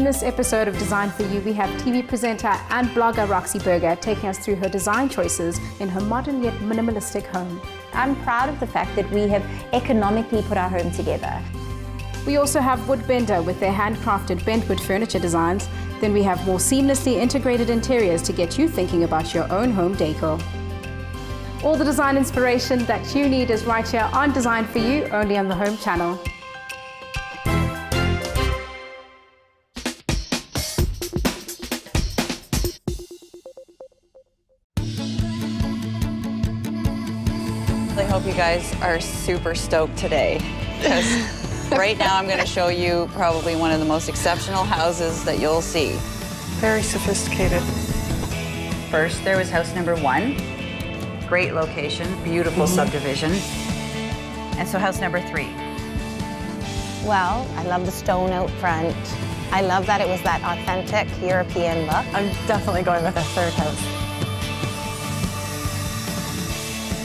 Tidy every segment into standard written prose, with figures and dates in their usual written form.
this episode of Design For You, we have TV presenter and blogger Roxy Berger taking us through her design choices in her modern yet minimalistic home. I'm proud of the fact that we have economically put our home together. We also have Woodbender with their handcrafted bentwood furniture designs. Then we have more seamlessly integrated interiors to get you thinking about your own home decor. All the design inspiration that you need is right here on Design For You, only on the Home Channel. I hope you guys are super stoked today, because right now I'm going to show you probably one of the most exceptional houses that you'll see. Very sophisticated. First, there was house number 1. Great location, beautiful subdivision. And so house number 3. Well, I love the stone out front. I love that it was that authentic European look. I'm definitely going with a third house.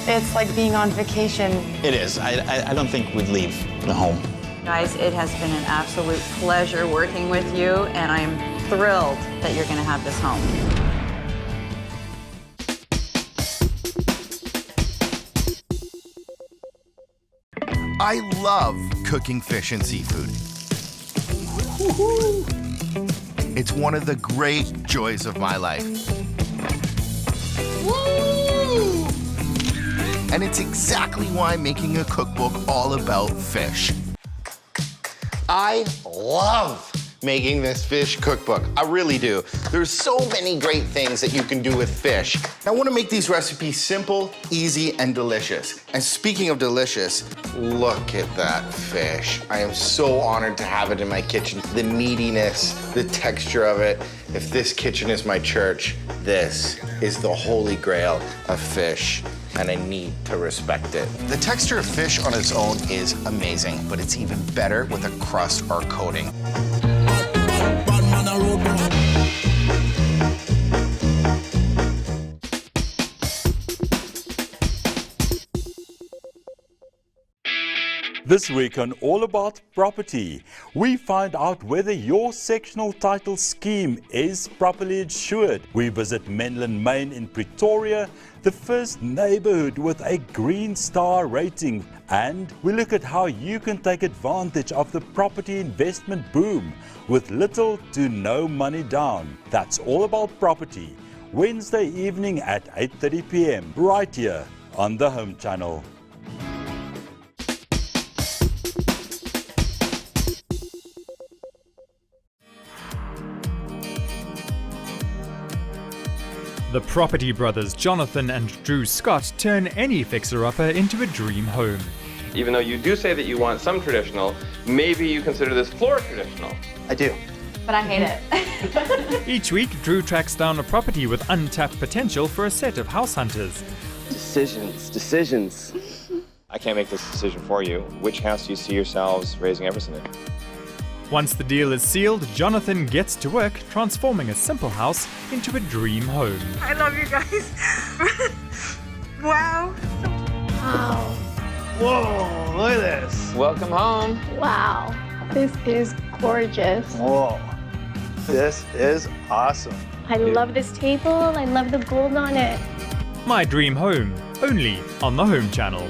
It's like being on vacation. It is. I don't think we'd leave the home. Guys, it has been an absolute pleasure working with you, and I'm thrilled that you're going to have this home. I love cooking fish and seafood. It's one of the great joys of my life. And it's exactly why I'm making a cookbook all about fish. I love making this fish cookbook. I really do. There's so many great things that you can do with fish. I want to make these recipes simple, easy, and delicious. And speaking of delicious, look at that fish. I am so honored to have it in my kitchen. The meatiness, the texture of it. If this kitchen is my church, this is the holy grail of fish, and I need to respect it. The texture of fish on its own is amazing, but it's even better with a crust or coating. This week on All About Property, we find out whether your sectional title scheme is properly insured. We visit Menlyn Main in Pretoria, the first neighborhood with a Green Star rating. And we look at how you can take advantage of the property investment boom with little to no money down. That's All About Property, Wednesday evening at 8:30 p.m. right here on the Home Channel. The property brothers Jonathan and Drew Scott turn any fixer-upper into a dream home. Even though you do say that you want some traditional, maybe you consider this floor traditional. I do. But I hate it. Each week, Drew tracks down a property with untapped potential for a set of house hunters. Decisions. I can't make this decision for you. Which house do you see yourselves raising Everson in? Once the deal is sealed, Jonathan gets to work transforming a simple house into a dream home. I love you guys. Wow. Wow. Whoa, look at this. Welcome home. Wow. This is gorgeous. Whoa, this is awesome. I love this table. I love the gold on it. My Dream Home, only on the Home Channel.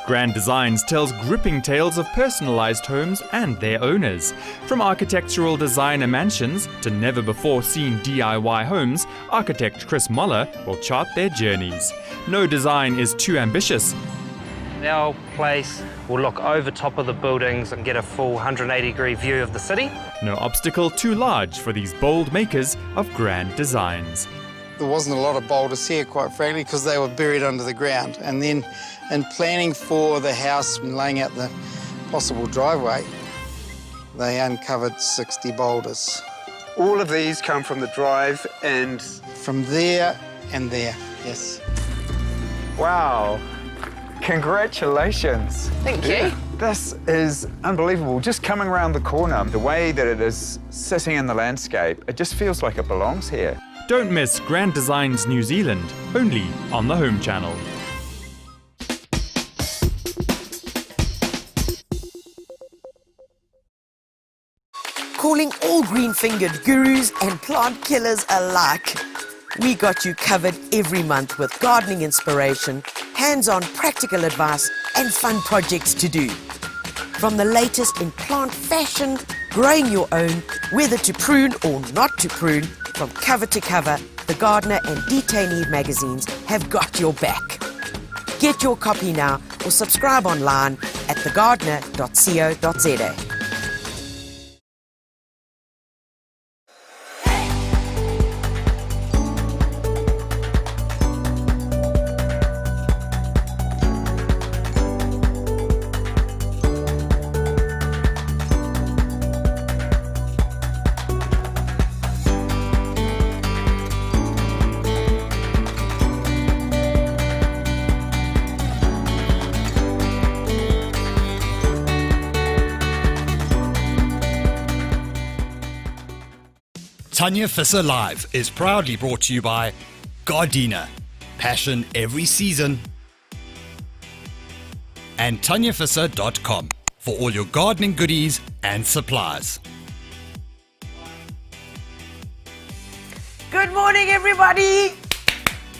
Grand Designs tells gripping tales of personalized homes and their owners. From architectural designer mansions to never-before-seen DIY homes, architect Chris Moller will chart their journeys. No design is too ambitious. Our place will look over top of the buildings and get a full 180-degree view of the city. No obstacle too large for these bold makers of grand designs. There wasn't a lot of boulders here, quite frankly, because they were buried under the ground. And then in planning for the house and laying out the possible driveway, they uncovered 60 boulders. All of these come from the drive and... From there and there, yes. Wow. Congratulations. Thank you. This is unbelievable. Just coming around the corner, the way that it is sitting in the landscape, it just feels like it belongs here. Don't miss Grand Designs New Zealand, only on the Home Channel. calling all green-fingered gurus and plant killers alike. We got you covered every month with gardening inspiration, hands-on practical advice, and fun projects to do. From the latest in plant fashion, growing your own, whether to prune or not to prune, from cover to cover, The Gardener and Detainee magazines have got your back. Get your copy now or subscribe online at thegardener.co.za. Tanya Visser Live is proudly brought to you by Gardena, passion every season, and TanyaVisser.com for all your gardening goodies and supplies. Good morning, everybody.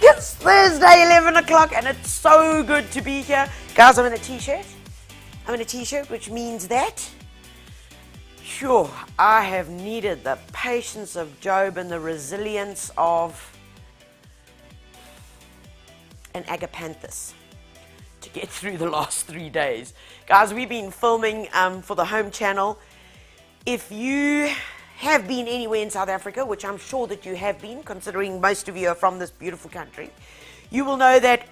It's Thursday, 11 o'clock, and it's so good to be here. Guys, I'm in a t-shirt. Which means that, sure, I have needed the patience of Job and the resilience of an Agapanthus to get through the last 3 days. Guys, we've been filming for the home channel. If you have been anywhere in South Africa, which I'm sure that you have been, considering most of you are from this beautiful country, you will know that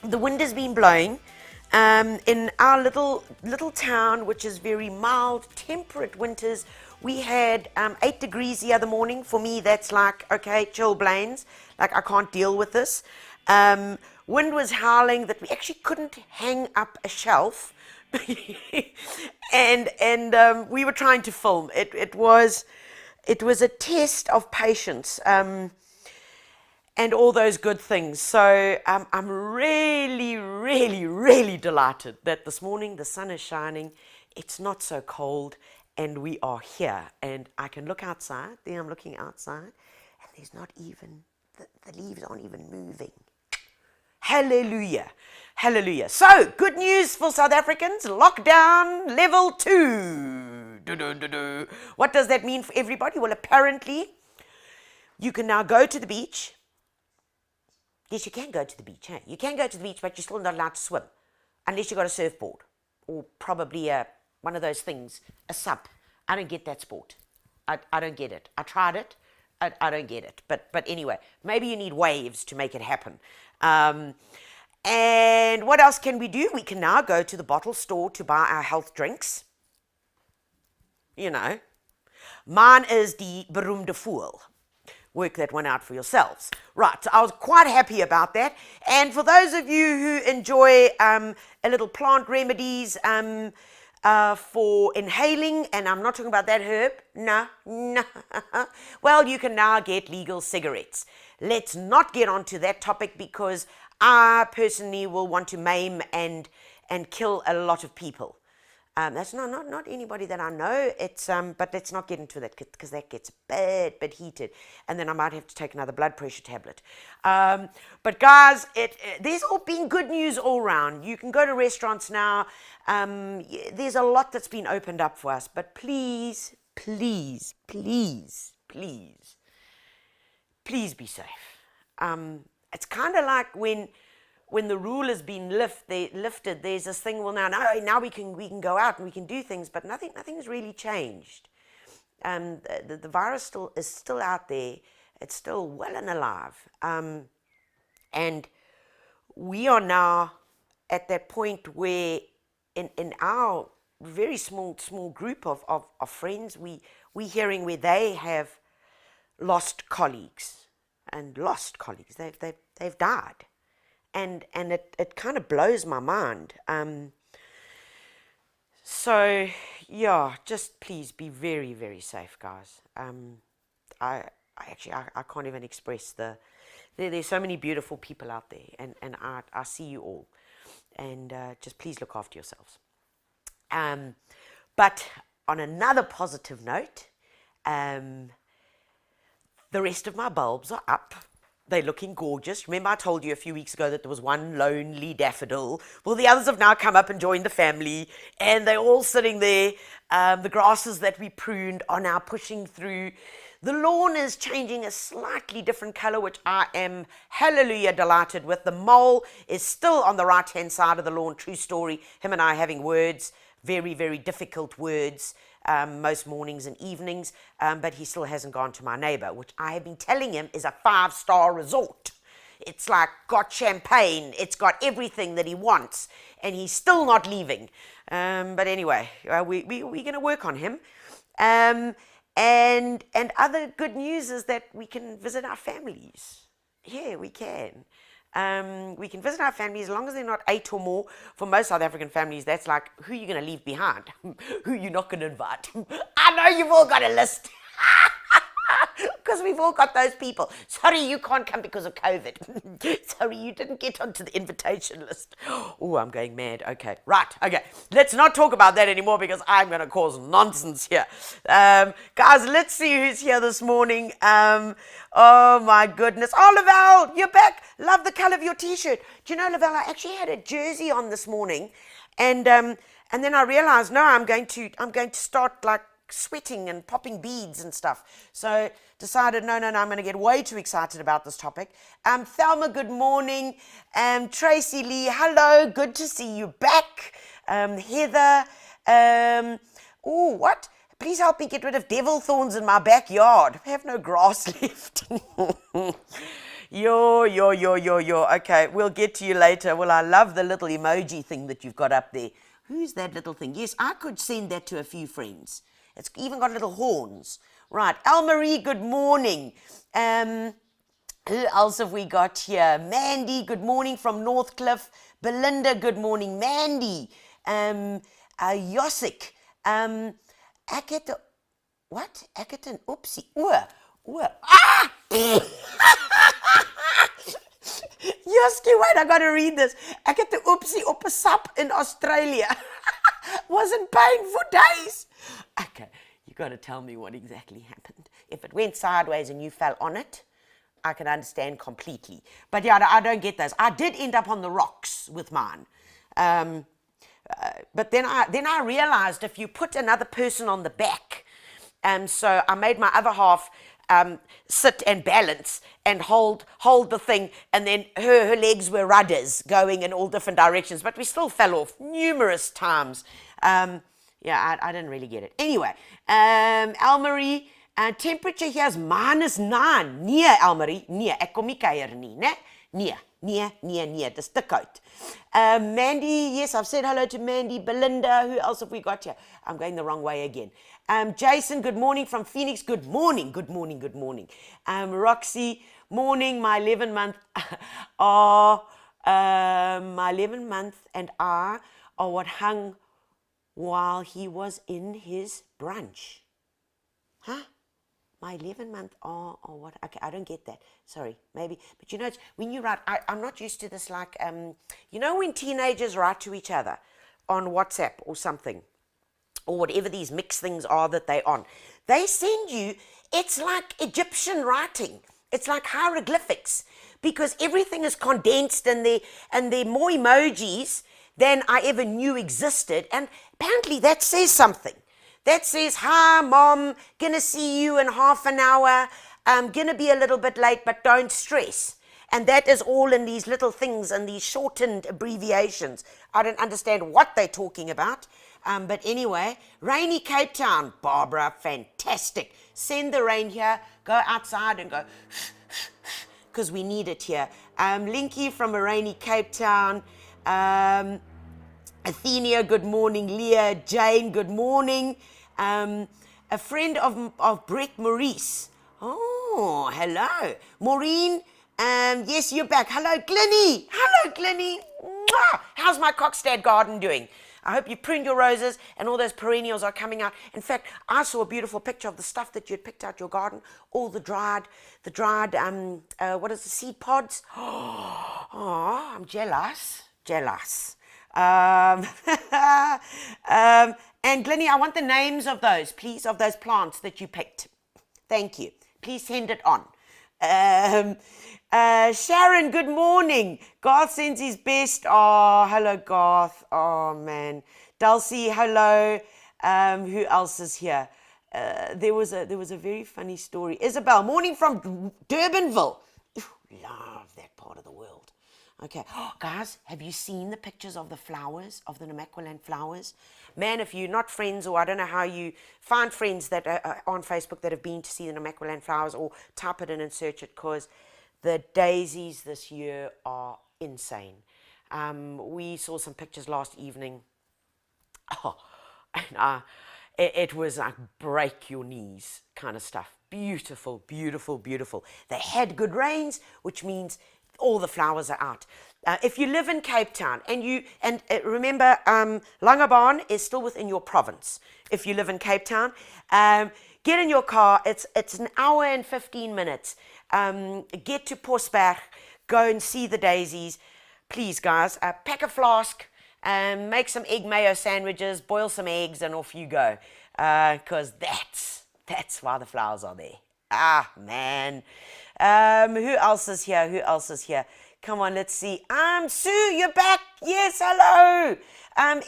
the wind has been blowing. In our little town, which is very mild, temperate winters, we had 8 degrees the other morning. For me, that's like, okay, chill blains. Like, I can't deal with this. Wind was howling that we actually couldn't hang up a shelf. and we were trying to film. It was a test of patience. And all those good things. So I'm really, really, really delighted that this morning the sun is shining, it's not so cold, and we are here. And I can look outside. There I'm looking outside, and there's not even, the leaves aren't even moving. Hallelujah. Hallelujah. So, good news for South Africans. Lockdown level 2. What does that mean for everybody? Well, apparently, you can now go to the beach. Yes, you can go to the beach. Hey? You can go to the beach, but you're still not allowed to swim unless you've got a surfboard or probably one of those things, a sub. I don't get that sport. I don't get it. I tried it. I don't get it. But anyway, maybe you need waves to make it happen. And what else can we do? We can now go to the bottle store to buy our health drinks. You know. Mine is the beroemde Fool. Work that one out for yourselves. Right, so I was quite happy about that. And for those of you who enjoy a little plant remedies for inhaling, and I'm not talking about that herb, no. Well, you can now get legal cigarettes. Let's not get onto that topic because I personally will want to maim and kill a lot of people. That's not anybody that I know. It's but let's not get into that because that gets bad, but heated, and then I might have to take another blood pressure tablet. But guys, there's all been good news all around. You can go to restaurants now. There's a lot that's been opened up for us. But please, please, please, please, please be safe. It's kind of like when the rule has been lifted, there's this thing, well, now we can go out and we can do things, but nothing's really changed. The virus is still out there. It's still well and alive. And we are now at that point where in our very small group of friends, we're hearing where they have lost colleagues. They've died. And it kind of blows my mind. So, yeah, just please be very, very safe, guys. I can't even express there's so many beautiful people out there, and I see you all. And just please look after yourselves. But on another positive note, the rest of my bulbs are up. They're looking gorgeous. Remember I told you a few weeks ago that there was one lonely daffodil? Well, the others have now come up and joined the family, and they're all sitting there. The grasses that we pruned are now pushing through. The lawn is changing a slightly different color, which I am hallelujah delighted with. The mole is still on the right-hand side of the lawn, true story. Him and I having words, very, very difficult words, most mornings and evenings, but he still hasn't gone to my neighbor, which I have been telling him is a 5-star resort. It's like got champagne, it's got everything that he wants, and he's still not leaving. But anyway, we're going to work on him. And other good news is that we can visit our families. Yeah, we can. We can visit our families as long as they're not 8 or more. For most South African families, that's like, who are you going to leave behind? Who you're not going to invite? I know you've all got a list. Because we've all got those people. Sorry, you can't come because of COVID. Sorry, you didn't get onto the invitation list. Oh, I'm going mad. Okay, right. Okay, let's not talk about that anymore because I'm going to cause nonsense here. Guys, let's see who's here this morning. Oh, my goodness. Oh, Lavelle, you're back. Love the color of your T-shirt. Do you know, Lavelle, I actually had a jersey on this morning. And then I realized, no, I'm going to start like sweating and popping beads and stuff. So decided, no, I'm going to get way too excited about this topic. Thelma, good morning. Tracy Lee, hello, good to see you back. Heather, oh, what? Please help me get rid of devil thorns in my backyard. I have no grass left. Yo. Okay, we'll get to you later. Well, I love the little emoji thing that you've got up there. Who's that little thing? Yes, I could send that to a few friends. It's even got little horns. Right, Almarie, good morning. Who else have we got here? Mandy, good morning from Northcliffe. Belinda, good morning. Mandy. Yosik. Akaton, what? Akaton, oopsie. Ah! Yoski, wait, I got to read this. Akaton, oopsie, op a sap in Australia. Was in pain for days. Okay, you got to tell me what exactly happened. If it went sideways and you fell on it, I can understand completely. But yeah, I don't get those. I did end up on the rocks with mine. But then I realized if you put another person on the back, so I made my other half sit and balance and hold the thing, and then her legs were rudders going in all different directions, but we still fell off numerous times. Yeah, I didn't really get it. Anyway, Almarie, temperature here is -9. Nee, Almarie, nee, ek kom nie kuier nie, né? Nee, dis te koud. Mandy, yes, I've said hello to Mandy. Belinda, who else have we got here? I'm going the wrong way again. Jason, good morning from Phoenix. Good morning. Roxy, morning, my 11-month my 11-month and I are what hung while he was in his brunch. Huh? My 11-month or what? Okay, I don't get that. Sorry, maybe. But you know, when you write, I'm not used to this, like, you know when teenagers write to each other on WhatsApp or something, or whatever these mixed things are that they're on, they send you, it's like Egyptian writing. It's like hieroglyphics, because everything is condensed and there are more emojis than I ever knew existed. And apparently that says something. That says, hi, Mom, gonna see you in half an hour. I'm gonna be a little bit late, but don't stress. And that is all in these little things and these shortened abbreviations. I don't understand what they're talking about. But anyway, rainy Cape Town. Barbara, fantastic. Send the rain here. Go outside and go, because we need it here. Linky from a rainy Cape Town. Athenia, good morning. Leah, Jane, good morning. A friend of Brett Maurice. Oh, hello. Maureen, yes, you're back. Hello, Glennie. Mwah! How's my Cockstad garden doing? I hope you pruned your roses and all those perennials are coming out. In fact, I saw a beautiful picture of the stuff that you had picked out your garden, all the dried, what is the seed pods? Oh, I'm jealous. And Glennie, I want the names of those, please, of those plants that you picked. Thank you. Please send it on. Sharon, good morning. Garth sends his best. Oh, hello, Garth. Oh, man. Dulcie, hello. Who else is here? There was a very funny story. Isabel, morning from Durbanville. Love that part of the world. Okay, guys, have you seen the pictures of the flowers, of the Namaqualand flowers? Man, if you're not friends, or I don't know how you find friends that are on Facebook that have been to see the Namaqualand flowers, or type it in and search it, because the daisies this year are insane. We saw some pictures last evening. Oh, and it was like break your knees kind of stuff. Beautiful, beautiful, beautiful. They had good rains, which means all the flowers are out. If you live in Cape Town and remember, Langebaan is still within your province. If you live in Cape Town, get in your car. It's an hour and 15 minutes. Get to Posberg, go and see the daisies. Please, guys, pack a flask, make some egg mayo sandwiches, boil some eggs, and off you go. Because that's why the flowers are there. Ah, man. Who else is here? Who else is here? Come on, let's see. Sue, you're back. Yes, hello.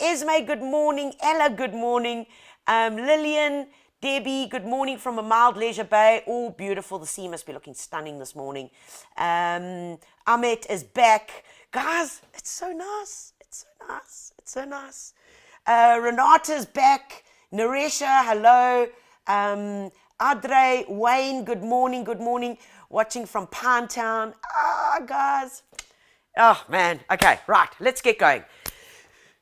Esme, good morning. Ella, good morning. Lillian, Debbie, good morning from a mild Leisure Bay. Oh, beautiful. The sea must be looking stunning this morning. Ahmet is back. Guys, it's so nice. It's so nice. It's so nice. Renata's back. Naresha, hello. Adre, Wayne, good morning. Good morning. Watching from Pinetown. Ah, guys. Oh, man. Okay, right. Let's get going.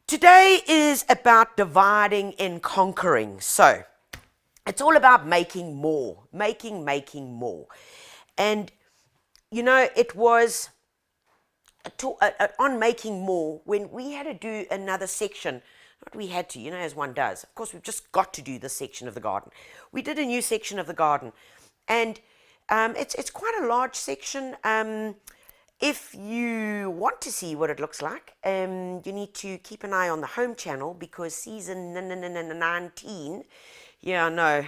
Today is about dividing and conquering. So, it's all about making more. Making more. And, you know, it was on making more when we had to do another section. Not we had to, you know, as one does. Of course, we've just got to do this section of the garden. We did a new section of the garden. And it's quite a large section. If you want to see what it looks like, you need to keep an eye on the home channel, because season 19,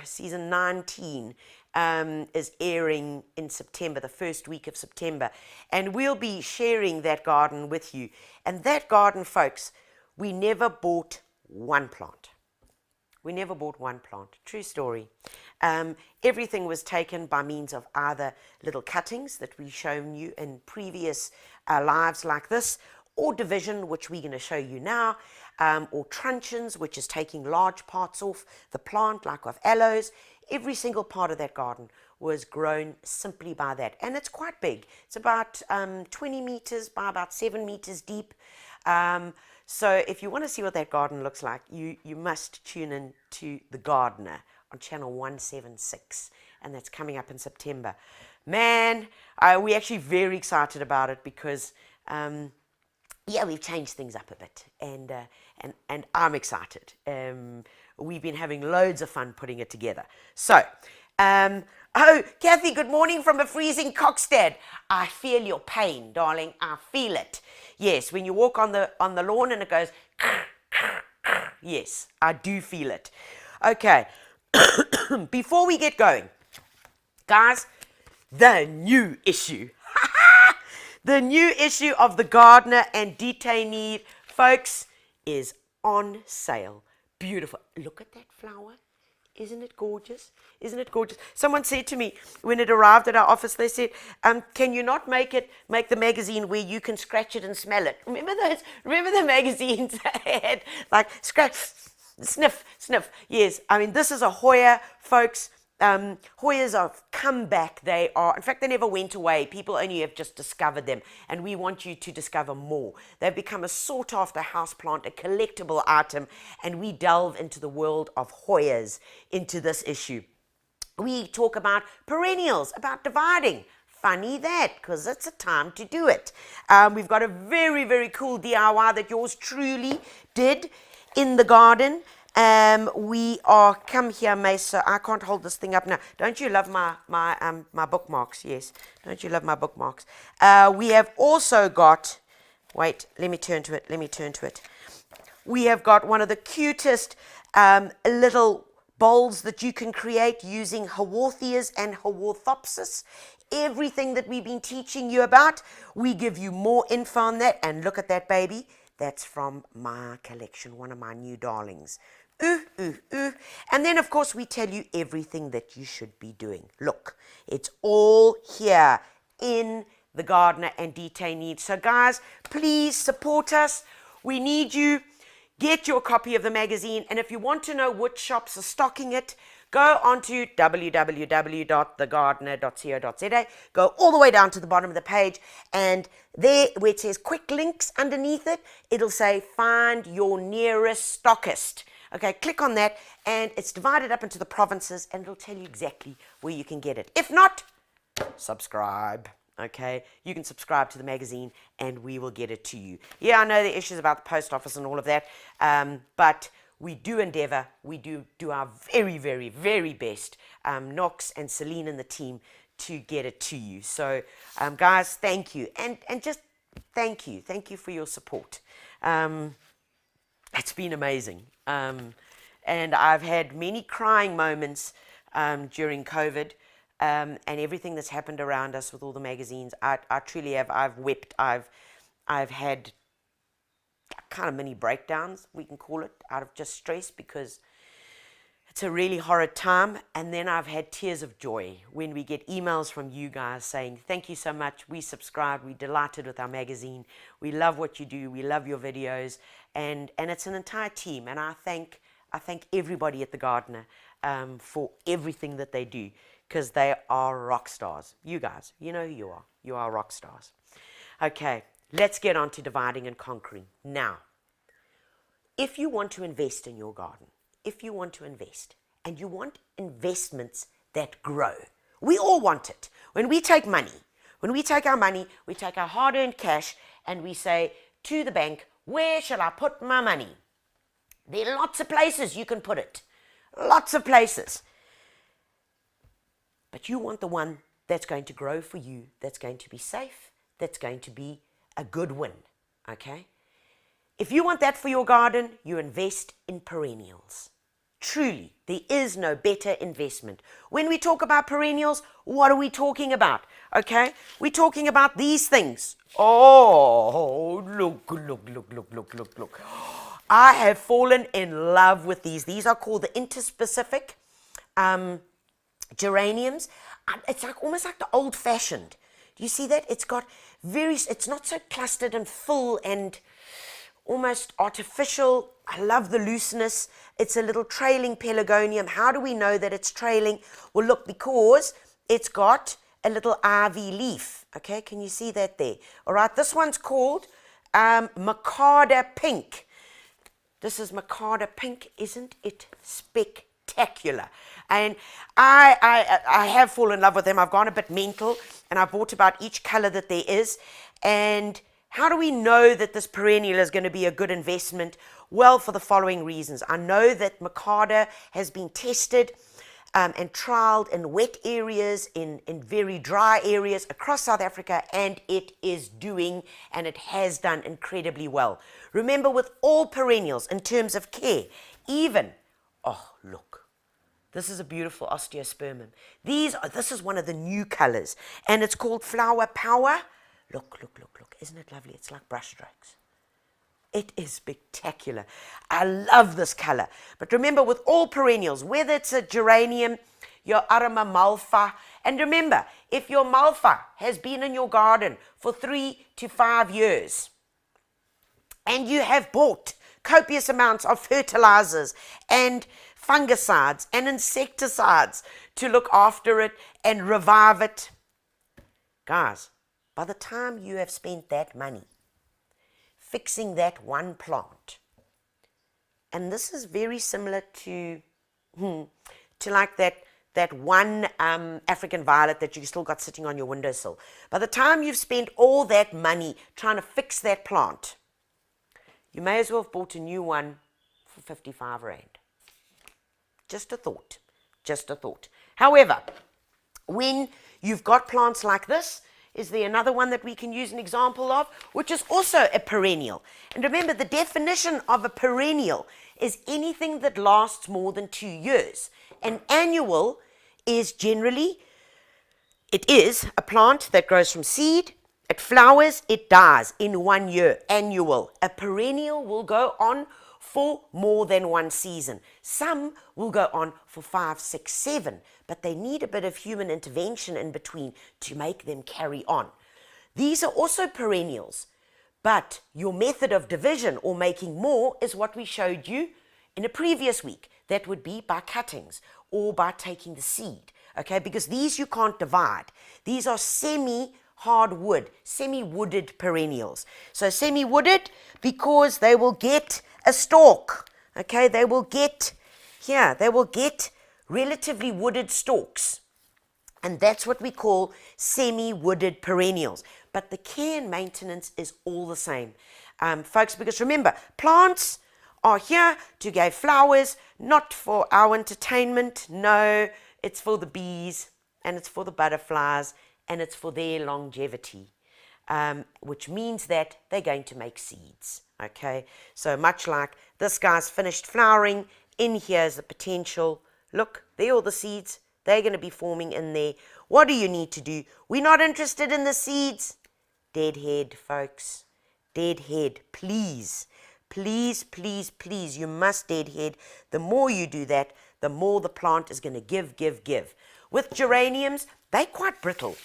season 19 is airing in September, the first week of September. And we'll be sharing that garden with you. And that garden, folks, we never bought one plant. We never bought one plant. True story. Everything was taken by means of either little cuttings that we've shown you in previous lives like this, or division, which we're going to show you now, or truncheons, which is taking large parts off the plant, like with aloes. Every single part of that garden was grown simply by that. And it's quite big. It's about 20 meters by about 7 meters deep. So if you want to see what that garden looks like, you must tune in to The Gardener on channel 176, and that's coming up in September. Man, we're actually very excited about it, because we've changed things up a bit, and I'm excited. We've been having loads of fun putting it together. So, Kathy, good morning from a freezing Cockstad. I feel your pain, darling. I feel it. Yes, when you walk on the lawn and it goes, yes, I do feel it. Okay, before we get going, guys, the new issue. The new issue of The Gardener and Detainee, folks, is on sale. Beautiful. Look at that flower. Isn't it gorgeous? Isn't it gorgeous? Someone said to me when it arrived at our office, they said, can you not make the magazine where you can scratch it and smell it? Remember the magazines had like scratch, sniff, sniff. Yes, I mean, this is a Hoya, folks. Hoyas have come back. They are, in fact, they never went away. People only have just discovered them, and we want you to discover more. They've become a sought-after houseplant, a collectible item, and we delve into the world of Hoyas into this issue. We talk about perennials, about dividing. Funny that, because it's a time to do it. We've got a very, very cool DIY that yours truly did in the garden. We are, come here, Mace, so I can't hold this thing up now. Don't you love my bookmarks? Yes. Don't you love my bookmarks? We have also got, wait, let me turn to it. We have got one of the cutest little bowls that you can create using Haworthias and Haworthopsis. Everything that we've been teaching you about, we give you more info on that. And look at that, baby. That's from my collection, one of my new darlings. Ooh, ooh, ooh. And then, of course, we tell you everything that you should be doing. Look, it's all here in the Gardener and DT Needs. So, guys, please support us. We need you. Get your copy of the magazine. And if you want to know which shops are stocking it, go onto www.thegardener.co.za. Go all the way down to the bottom of the page, and there where it says quick links underneath it, it'll say find your nearest stockist. Okay, click on that, and it's divided up into the provinces, and it'll tell you exactly where you can get it. If not, subscribe. Okay, you can subscribe to the magazine and we will get it to you. Yeah, I know the issues about the post office and all of that, but we do endeavor, we do our very, very, very best, Knox and Celine and the team, to get it to you. So, guys, thank you. And just thank you. Thank you for your support. It's been amazing. And I've had many crying moments during COVID. And everything that's happened around us with all the magazines, I truly have. I've wept. I've had kind of mini breakdowns, we can call it, out of just stress, because it's a really horrid time. And then I've had tears of joy when we get emails from you guys saying, thank you so much, we subscribe, we're delighted with our magazine, we love what you do, we love your videos, and it's an entire team. And I thank everybody at The Gardener for everything that they do, because they are rock stars. You guys, you know who you are. You are rock stars. Okay, let's get on to dividing and conquering. Now, if you want to invest in your garden, if you want to invest, and you want investments that grow, we all want it. When we take money, when we take our money, we take our hard-earned cash, and we say to the bank, where shall I put my money? There are lots of places you can put it. Lots of places. But you want the one that's going to grow for you, that's going to be safe, that's going to be a good win, okay? If you want that for your garden, you invest in perennials. Truly, there is no better investment. When we talk about perennials, what are we talking about, okay? We're talking about these things. Oh, look. I have fallen in love with these. These are called the interspecific geraniums. It's like almost like the old-fashioned. Do you see that? It's not so clustered and full and almost artificial. I love the looseness. It's a little trailing pelargonium. How do we know that it's trailing? Well, look, because it's got a little ivy leaf. Okay, can you see that there? All right, this one's called Macada Pink. This is Macada Pink. Isn't it spectacular? And I have fallen in love with them. I've gone a bit mental, and I bought about each color that there is. And how do we know that this perennial is going to be a good investment? Well, for the following reasons. I know that Macada has been tested and trialed in wet areas, in very dry areas across South Africa, and it is doing, and it has done incredibly well. Remember, with all perennials, in terms of care, even, oh, look. This is a beautiful osteospermum. This is one of the new colors, and it's called Flower Power. Look. Isn't it lovely? It's like brush strokes. It is spectacular. I love this color. But remember, with all perennials, whether it's a geranium, your Arama malva, and remember, if your malva has been in your garden for 3 to 5 years, and you have bought copious amounts of fertilizers and fungicides and insecticides to look after it and revive it, guys, by the time you have spent that money fixing that one plant, and this is very similar to like that one African violet that you still got sitting on your windowsill. By the time you've spent all that money trying to fix that plant, you may as well have bought a new one for 55 Rand. Just a thought. However, when you've got plants like this, is there another one that we can use an example of, which is also a perennial? And remember, the definition of a perennial is anything that lasts more than 2 years. An annual is generally, it is a plant that grows from seed, it flowers, it dies in 1 year, annual. A perennial will go on for more than one season. Some will go on for 5, 6, 7, but they need a bit of human intervention in between to make them carry on. These are also perennials, but your method of division or making more is what we showed you in a previous week. That would be by cuttings or by taking the seed, okay? Because these you can't divide. These are semi-hardwood, semi-wooded perennials. So semi-wooded because they will get a stalk, okay? They will get relatively wooded stalks. And that's what we call semi-wooded perennials. But the care and maintenance is all the same, folks, because remember, plants are here to give flowers, not for our entertainment. No, it's for the bees, and it's for the butterflies, and it's for their longevity, which means that they're going to make seeds, okay? So much like this guy's finished flowering, in here is the potential. Look, there are all the seeds. They're going to be forming in there. What do you need to do? We're not interested in the seeds. Deadhead, folks. Deadhead, please. Please, please, please, you must deadhead. The more you do that, the more the plant is going to give. With geraniums, they're quite brittle.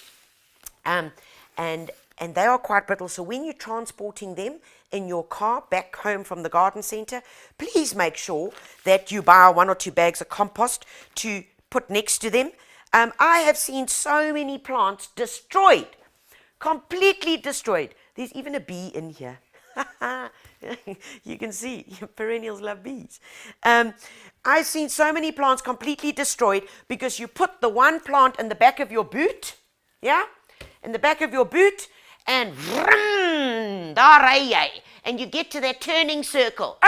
And they are quite brittle. So when you're transporting them in your car back home from the garden center, please make sure that you buy 1 or 2 bags of compost to put next to them. I have seen so many plants destroyed, completely destroyed. There's even a bee in here. You can see, perennials love bees. I've seen so many plants completely destroyed because you put the one plant in the back of your boot, yeah? In the back of your boot, and vroom, and you get to that turning circle.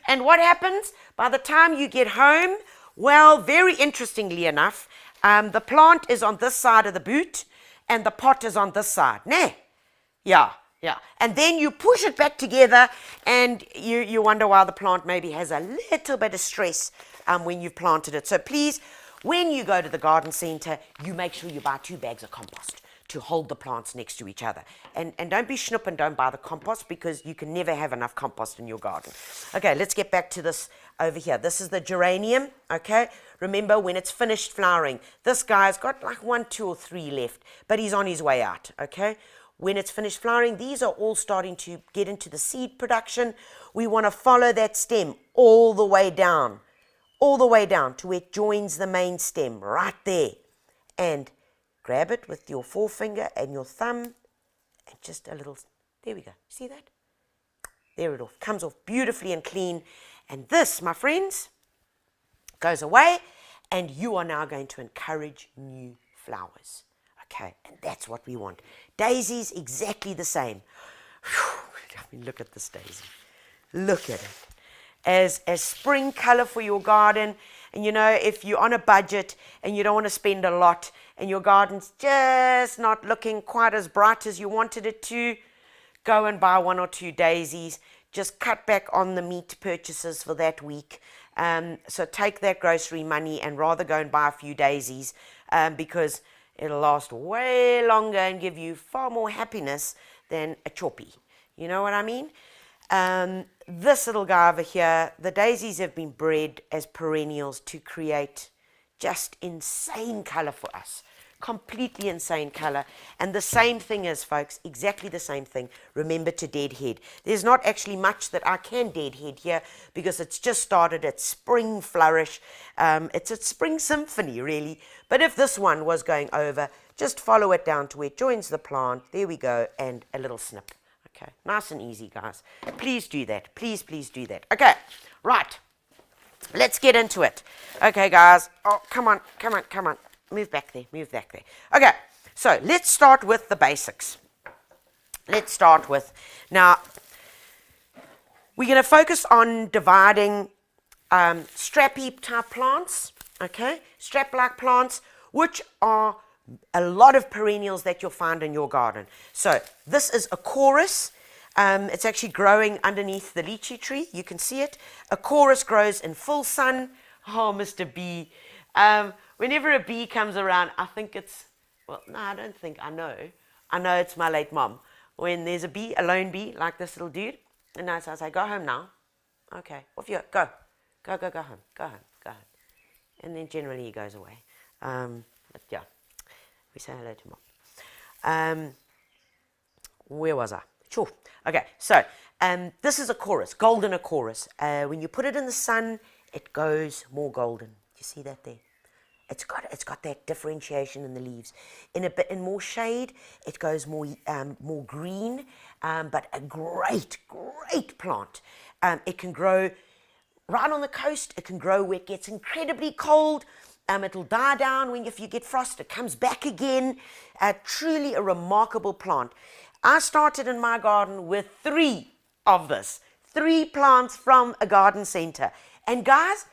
And what happens? By the time you get home, well, very interestingly enough, the plant is on this side of the boot, and the pot is on this side. Nah? Yeah. And then you push it back together, and you wonder why the plant maybe has a little bit of stress when you've planted it. So please, when you go to the garden center, you make sure you buy 2 bags of compost to hold the plants next to each other. And don't be schnoop and don't buy the compost, because you can never have enough compost in your garden. Okay, let's get back to this over here. This is the geranium, okay? Remember, when it's finished flowering, this guy's got like 1, 2, or 3 left, but he's on his way out, okay? When it's finished flowering, these are all starting to get into the seed production. We want to follow that stem all the way down to where it joins the main stem, right there. And grab it with your forefinger and your thumb, and just a little, there we go. See that? There it all comes off beautifully and clean. And this, my friends, goes away, and you are now going to encourage new flowers. Okay, and that's what we want. Daisies, exactly the same. Whew, I mean, look at this daisy. Look at it. As spring color for your garden. And you know, if you're on a budget and you don't want to spend a lot and your garden's just not looking quite as bright as you wanted it to, go and buy 1 or 2 daisies. Just cut back on the meat purchases for that week. So take that grocery money and rather go and buy a few daisies, because it'll last way longer and give you far more happiness than a choppy. You know what I mean? This little guy over here, the daisies have been bred as perennials to create just insane color for us. Completely insane color. And the same thing is, folks, exactly the same thing. Remember to deadhead. There's not actually much that I can deadhead here because it's just started its spring flourish. It's a spring symphony, really. But if this one was going over, just follow it down to where it joins the plant. There we go, and a little snip. Okay, nice and easy, guys. Please do that. Please, please do that. Okay, right. Let's get into it. Okay, guys. Oh, come on. Move back there. Okay, so let's start with the basics. Now, we're going to focus on dividing strap heap type plants, okay? Strap-like plants, which are a lot of perennials that you'll find in your garden. So this is a chorus. It's actually growing underneath the lychee tree. You can see it. A chorus grows in full sun. Oh, Mr. Bee. Whenever a bee comes around, I think it's, well, no, I don't think, I know it's my late mom. When there's a bee, a lone bee, like this little dude, and I say, go home now. Okay, off you go. Go home. And then generally he goes away. But yeah, we say hello to mom. Where was I? Sure. Okay, so this is a chorus, golden a chorus. When you put it in the sun, it goes more golden. You see that there? It's got that differentiation in the leaves. In more shade, it goes more green, but a great plant. It can grow right on the coast. It can grow where it gets incredibly cold. It'll die down if you get frost. It comes back again. Truly a remarkable plant. I started in my garden with 3 of this. 3 plants from a garden center. And guys,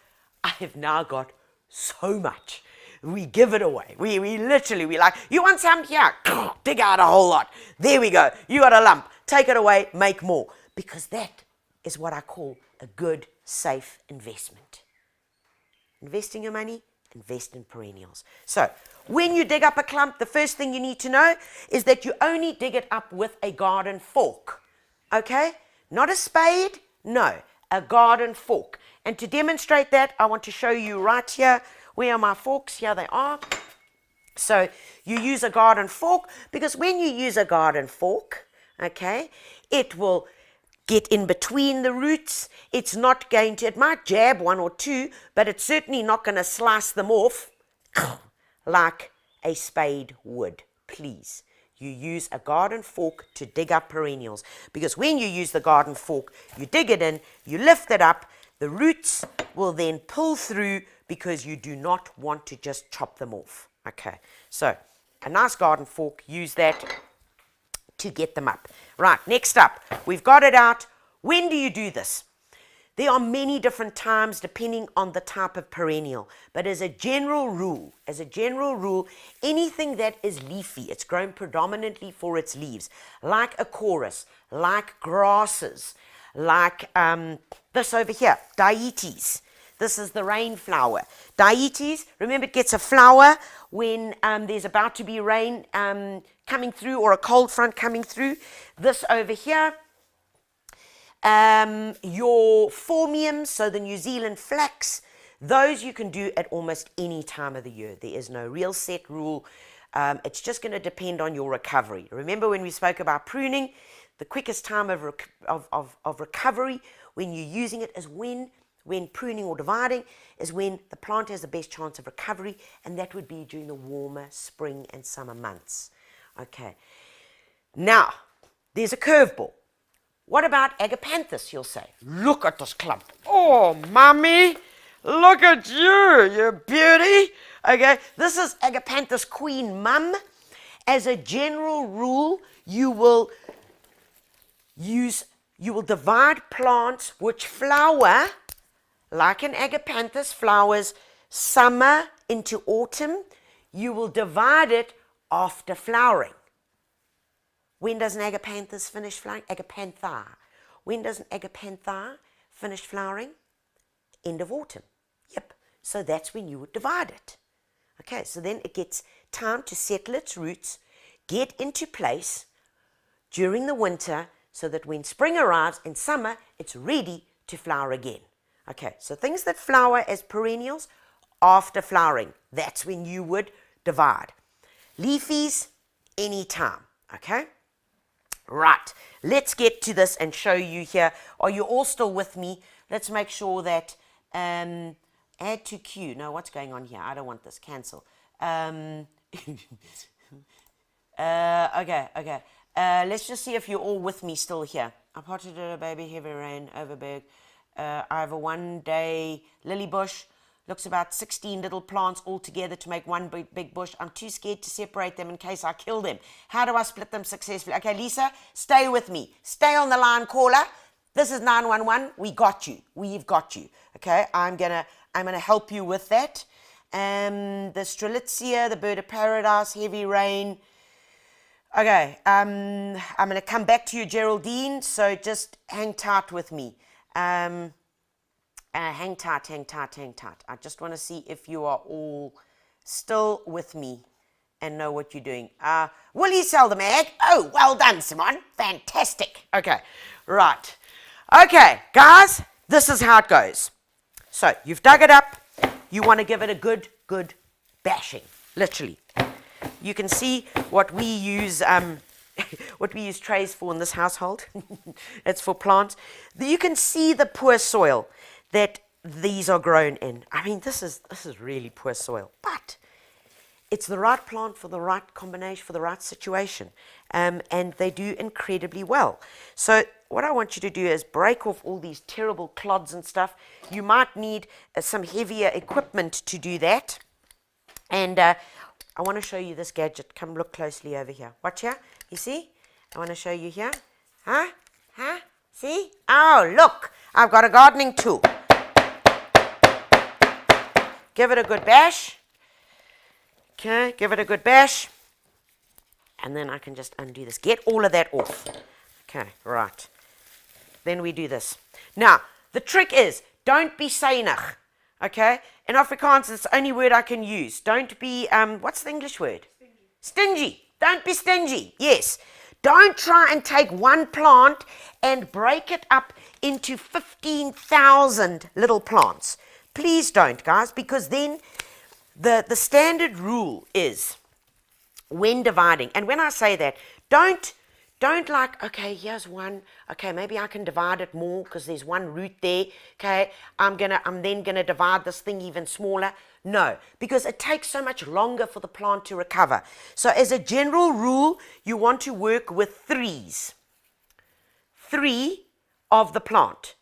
I have now got so much. We give it away. We literally, we like, you want some? Here, dig out a whole lot. There we go. You got a lump. Take it away, make more. Because that is what I call a good, safe investment. Investing your money, invest in perennials. So, when you dig up a clump, the first thing you need to know is that you only dig it up with a garden fork. Okay? Not a spade, no, a garden fork. And to demonstrate that, I want to show you right here. Where are my forks? Here they are. So you use a garden fork because when you use a garden fork, okay, it will get in between the roots. It's not going to, it might jab 1 or 2, but it's certainly not going to slice them off like a spade would. Please, you use a garden fork to dig up perennials because when you use the garden fork, you dig it in, you lift it up, the roots will then pull through because you do not want to just chop them off. Okay, so a nice garden fork, use that to get them up. Right, next up, we've got it out. When do you do this? There are many different times depending on the type of perennial, but as a general rule, anything that is leafy, it's grown predominantly for its leaves, like a chorus, like grasses, like this over here, dietes. This is the rainflower. Dietes, remember it gets a flower when there's about to be rain coming through or a cold front coming through. This over here, your phormiums, so the New Zealand flax, those you can do at almost any time of the year. There is no real set rule. It's just going to depend on your recovery. Remember when we spoke about pruning, the quickest time of recovery when you're using it is when pruning or dividing is when the plant has the best chance of recovery, and that would be during the warmer spring and summer months. Okay. Now, there's a curveball. What about Agapanthus, you'll say? Look at this clump. Oh, mommy, look at you, you beauty. Okay, this is Agapanthus Queen Mum. As a general rule, you will divide plants which flower like an Agapanthus flowers summer into autumn. You will divide it after flowering. When does an Agapanthus finish flowering? Agapantha. When does an Agapantha finish flowering? End of autumn. Yep. So that's when you would divide it. Okay, so then it gets time to settle its roots, get into place during the winter so that when spring arrives in summer, it's ready to flower again. Okay, so things that flower as perennials after flowering, that's when you would divide. Leafies, anytime, okay? Right, let's get to this and show you here. Are you all still with me? Let's make sure that, add to queue. No, what's going on here? I don't want this, cancel. Okay. Let's just see if you're all with me still here. I potted a baby, heavy rain, overberg. I have a 1-day lily bush. Looks about 16 little plants all together to make one big bush. I'm too scared to separate them in case I kill them. How do I split them successfully? Okay, Lisa, stay with me. Stay on the line, caller. This is 911. We got you. We've got you. Okay, I'm gonna help you with that. The Strelitzia, the bird of paradise, heavy rain. Okay, I'm going to come back to you, Geraldine, so just hang tight with me. Hang tight. I just want to see if you are all still with me and know what you're doing. Will you sell the mag? Oh, well done, Simon. Fantastic. Okay, right. Okay, guys, this is how it goes. So you've dug it up. You want to give it a good bashing, literally. You can see what we use trays for in this household. It's for plants. You can see the poor soil that these are grown in. I mean, this is really poor soil, but it's the right plant for the right combination, for the right situation, and they do incredibly well. So what I want you to do is break off all these terrible clods and stuff. You might need some heavier equipment to do that. And I want to show you this gadget. Come look closely over here. Watch here. You see? I want to show you here. Huh? See? Oh, look. I've got a gardening tool. Give it a good bash. Okay, give it a good bash. And then I can just undo this. Get all of that off. Okay, right. Then we do this. Now, the trick is, don't be sainig. Okay? In Afrikaans, it's the only word I can use. Don't be, what's the English word? Stingy. Don't be stingy. Yes. Don't try and take one plant and break it up into 15,000 little plants. Please don't, guys, because then the standard rule is when dividing, and when I say that, don't like, okay, here's one, okay, maybe I can divide it more because there's one root there, okay, I'm then gonna divide this thing even smaller. No, because it takes so much longer for the plant to recover. So as a general rule, you want to work with threes. 3 of the plant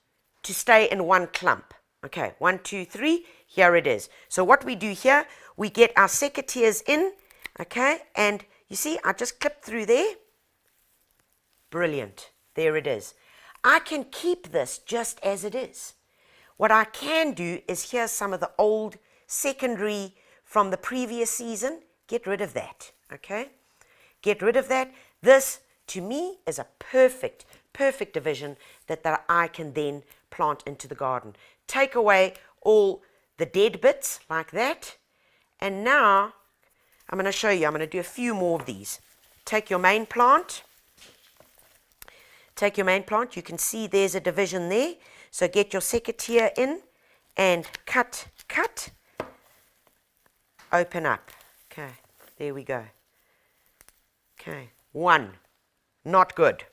to stay in one clump. Okay, 1, 2, 3, here it is. So what we do here, we get our secateurs in, okay, and you see, I just clipped through there. Brilliant, there it is. I can keep this just as it is. What I can do is, here's some of the old secondary from the previous season. Get rid of that, okay? Get rid of that. This, to me, is a perfect division that I can then plant into the garden. Take away all the dead bits like that. And now, I'm going to show you, I'm going to do a few more of these. Take your main plant. Take your main plant. You can see there's a division there. So get your secateur in and cut. Open up. Okay, there we go. Okay, 1. Not good.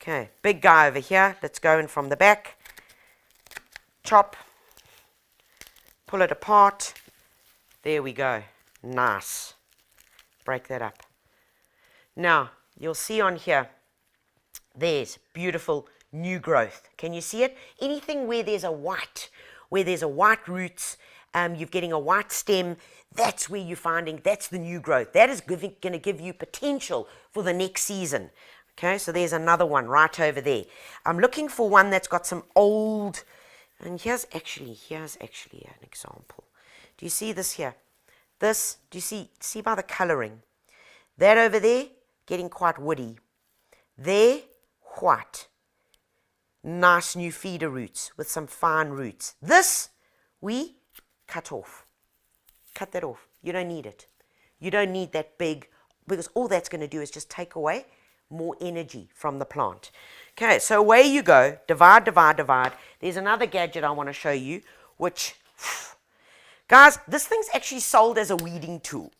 Okay, big guy over here. Let's go in from the back. Chop. Pull it apart. There we go. Nice. Break that up. Now, you'll see on here, there's beautiful new growth. Can you see it? Anything where there's a white roots, you're getting a white stem, that's where you're finding, that's the new growth. That is going to give you potential for the next season. Okay, so there's another one right over there. I'm looking for one that's got some old, and here's actually an example. Do you see this here? This, do you see by the coloring? That over there, getting quite woody. There, white. Nice new feeder roots with some fine roots. This, we cut off. Cut that off. You don't need it. You don't need that big, because all that's going to do is just take away more energy from the plant. Okay, so away you go. Divide. There's another gadget I want to show you, which, guys, this thing's actually sold as a weeding tool.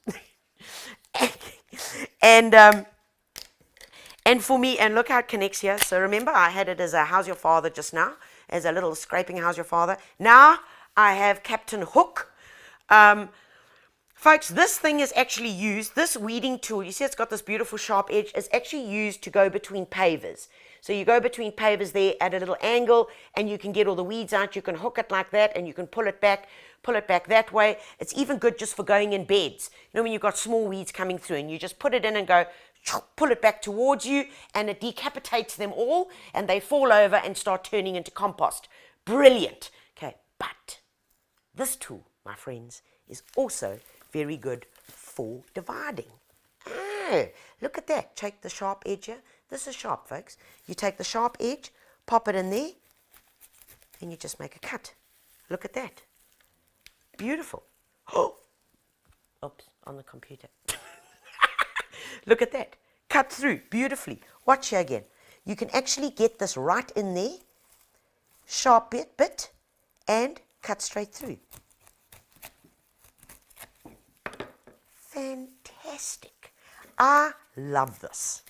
And for me, and look how it connects here. So remember, I had it as a How's Your Father just now, as a little scraping How's Your Father. Now I have Captain Hook. Folks, this thing is actually used, this weeding tool, you see it's got this beautiful sharp edge, is actually used to go between pavers. So you go between pavers there at a little angle, and you can get all the weeds out. You can hook it like that, and you can pull it back that way. It's even good just for going in beds. You know, when you've got small weeds coming through, and you just put it in and go, pull it back towards you, and it decapitates them all, and they fall over and start turning into compost. Brilliant. Okay, but this tool, my friends, is also very good for dividing. Oh, look at that. Take the sharp edge here. This is sharp, folks. You take the sharp edge, pop it in there, and you just make a cut. Look at that. Beautiful. Oh, oops, on the computer. Look at that. Cut through beautifully. Watch here again. You can actually get this right in there, sharp bit, and cut straight through. Fantastic. I love this.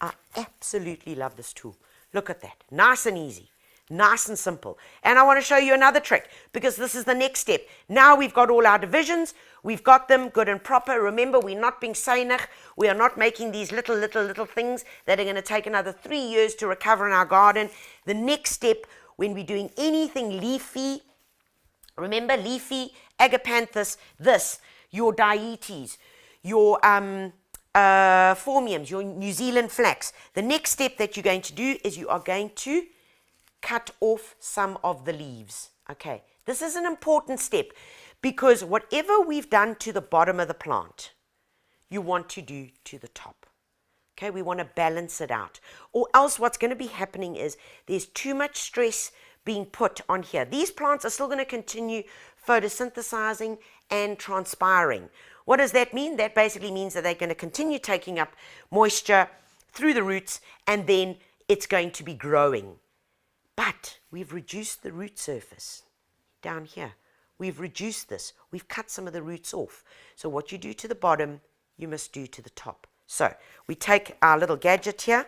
I absolutely love this tool. Look at that. Nice and easy. Nice and simple. And I want to show you another trick, because this is the next step. Now we've got all our divisions. We've got them good and proper. Remember, we're not being seinig. We are not making these little things that are going to take another 3 years to recover in our garden. The next step, when we're doing anything leafy, remember leafy, Agapanthus, this, your dietes, your phormiums, your New Zealand flax. The next step that you're going to do is you are going to cut off some of the leaves. Okay, this is an important step, because whatever we've done to the bottom of the plant, you want to do to the top. Okay, we want to balance it out, or else what's going to be happening is there's too much stress being put on here. These plants are still going to continue photosynthesizing and transpiring. What does that mean? That basically means that they're going to continue taking up moisture through the roots, and then it's going to be growing. But we've reduced the root surface down here. We've reduced this. We've cut some of the roots off. So what you do to the bottom, you must do to the top. So we take our little gadget here.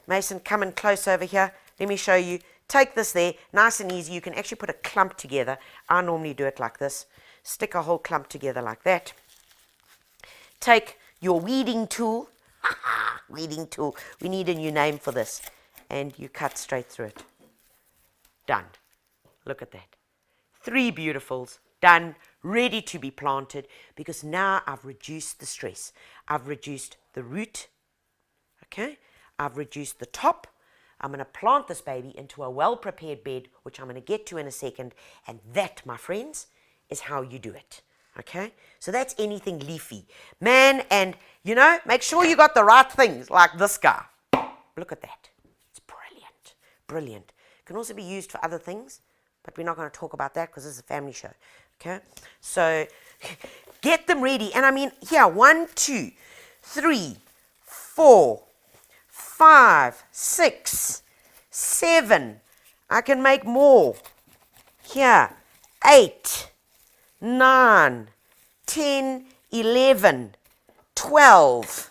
Mason, come in close over here. Let me show you. Take this there, nice and easy. You can actually put a clump together. I normally do it like this. Stick a whole clump together like that. Take your weeding tool. Weeding tool. We need a new name for this. And you cut straight through it. Done. Look at that. 3 beautifuls. Done. Ready to be planted, because now I've reduced the stress. I've reduced the root. Okay. I've reduced the top. I'm going to plant this baby into a well-prepared bed, which I'm going to get to in a second. And that, my friends, is how you do it. Okay? So that's anything leafy. Man, and, make sure you got the right things, like this guy. Look at that. It's brilliant. Brilliant. It can also be used for other things, but we're not going to talk about that because this is a family show. Okay? So get them ready. And I mean, here, 1, 2, 3, 4, 5, 6, 7. I can make more. Here, 8, 9, 10, 11, 12.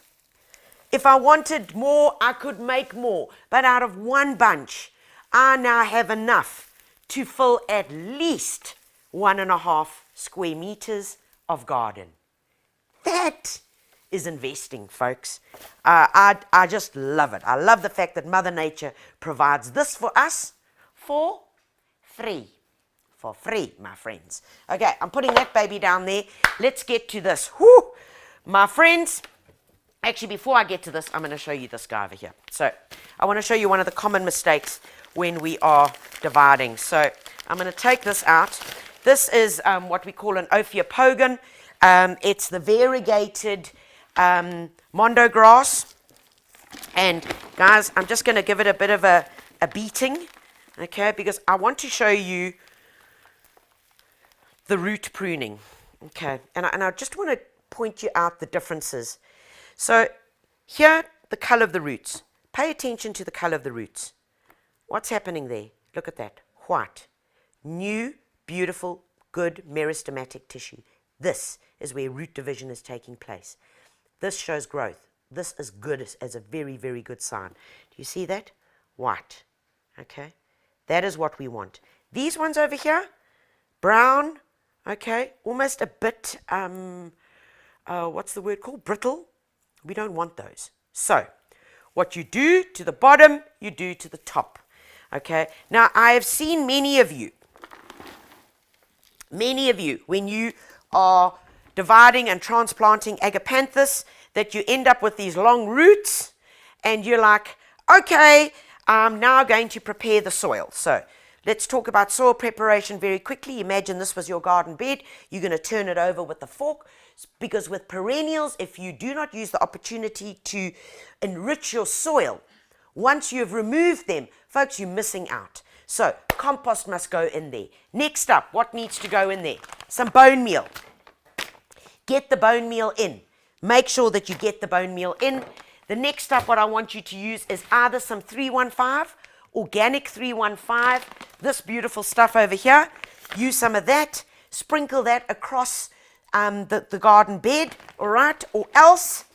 If I wanted more, I could make more. But out of one bunch, I now have enough to fill at least 1.5 square meters of garden. That is investing, folks. I just love it. I love the fact that Mother Nature provides this for us for free. For free, my friends. Okay, I'm putting that baby down there. Let's get to this. Whoo! My friends, actually, before I get to this, I'm going to show you this guy over here. So I want to show you one of the common mistakes when we are dividing. So I'm going to take this out. This is what we call an Ophiopogon. It's the variegated mondo grass. And guys, I'm just going to give it a bit of a beating, okay, because I want to show you the root pruning, okay, and I just want to point you out the differences. So here, the color of the roots. Pay attention to the color of the roots. What's happening there? Look at that, white, new, beautiful, good meristematic tissue. This is where root division is taking place. This shows growth. This is good as a very, very good sign. Do you see that? White, okay, that is what we want. These ones over here, brown, okay, almost a bit, what's the word called? Brittle. We don't want those. So, what you do to the bottom, you do to the top. Okay, now I have seen many of you, when you are dividing and transplanting Agapanthus, that you end up with these long roots, and you're like, okay, I'm now going to prepare the soil. So, let's talk about soil preparation very quickly. Imagine this was your garden bed. You're going to turn it over with the fork, because with perennials, if you do not use the opportunity to enrich your soil, once you've removed them, folks, you're missing out. So compost must go in there. Next up, what needs to go in there? Some bone meal. Get the bone meal in. Make sure that you get the bone meal in. The next up, what I want you to use is either some 315, organic 315, this beautiful stuff over here. Use some of that. Sprinkle that across the garden bed, all right? Or else,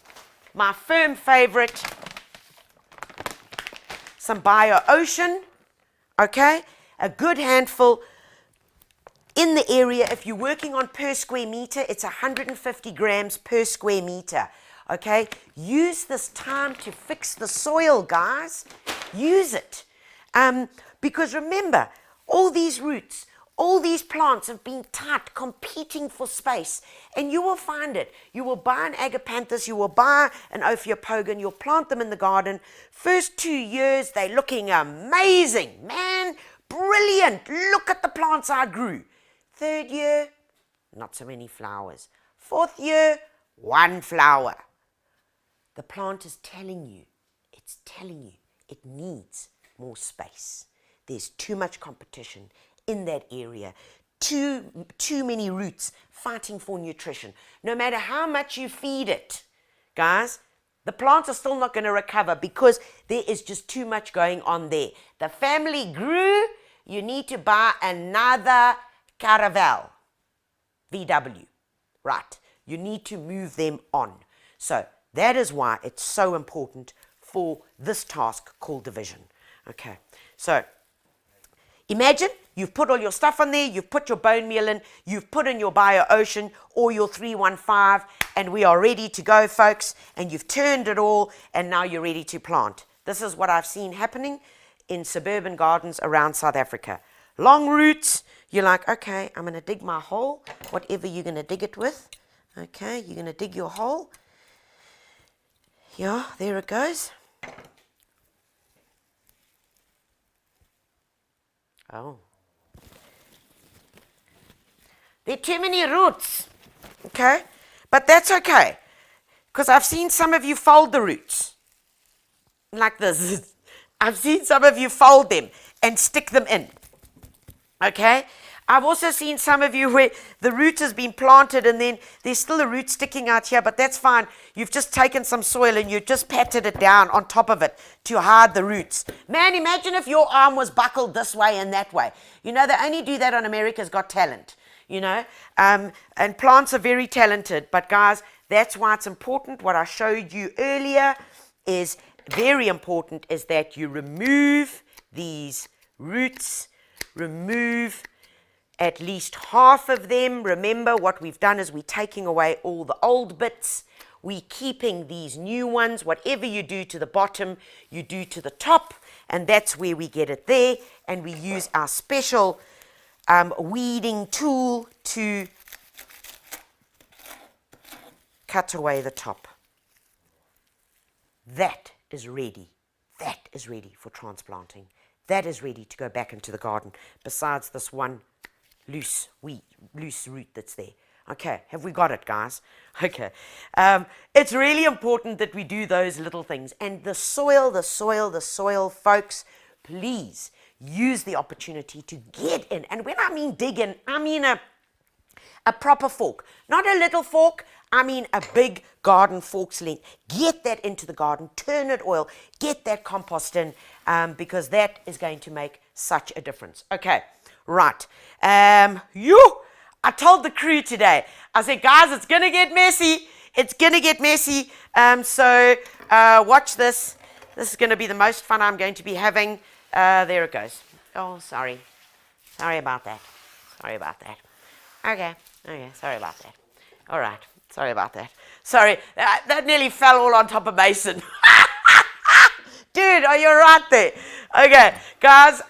my firm favorite, some Bio Ocean, okay? A good handful in the area. If you're working on per square meter, it's 150 grams per square meter, okay? Use this time to fix the soil, guys. Use it. Because remember, all these roots, all these plants have been tight, competing for space. And you will find it. You will buy an Agapanthus, you will buy an Ophiopogon, you'll plant them in the garden. First 2 years, they're looking amazing. Man, brilliant. Look at the plants I grew. Third year, not so many flowers. Fourth year, one flower. The plant is telling you, it's telling you, it needs more space. There's too much competition in that area. Too many roots fighting for nutrition. No matter how much you feed it, guys, the plants are still not going to recover because there is just too much going on there. The family grew, you need to buy another caravel, VW, right? You need to move them on. So that is why it's so important for this task called division. Okay, so imagine you've put all your stuff on there, you've put your bone meal in, you've put in your Bio Ocean or your 315, and we are ready to go, folks, and you've turned it all, and now you're ready to plant. This is what I've seen happening in suburban gardens around South Africa. Long roots, you're like, okay, I'm going to dig my hole, whatever you're going to dig it with. Okay, you're going to dig your hole. Yeah, there it goes. Oh. There are too many roots, okay? But that's okay, because I've seen some of you fold the roots like this. I've seen some of you fold them and stick them in, okay? I've also seen some of you where the root has been planted and then there's still a root sticking out here, but that's fine. You've just taken some soil and you've just patted it down on top of it to hide the roots. Man, imagine if your arm was buckled this way and that way. You know, they only do that on America's Got Talent, you know. And plants are very talented, but guys, that's why it's important. What I showed you earlier is very important, is that you remove these roots, remove at least half of them. Remember, what we've done is we're taking away all the old bits. We're keeping these new ones. Whatever you do to the bottom, you do to the top, and that's where we get it there. And we use our special weeding tool to cut away the top. That is ready. That is ready for transplanting. That is ready to go back into the garden, besides this one loose root that's there. Okay, have we got it, guys? Okay. It's really important that we do those little things. And the soil, folks, please use the opportunity to get in. And when I mean dig in, I mean a proper fork. Not a little fork, I mean a big garden fork's length. Get that into the garden, turn it oil, get that compost in, because that is going to make such a difference. Okay. Right. I told the crew today, I said, guys, it's going to get messy. It's going to get messy. So watch this. This is going to be the most fun I'm going to be having. There it goes. Oh, sorry. Sorry about that. Sorry about that. Okay. Sorry about that. All right. Sorry about that. Sorry. That nearly fell all on top of Mason. Dude, are you all right there? Okay. Guys,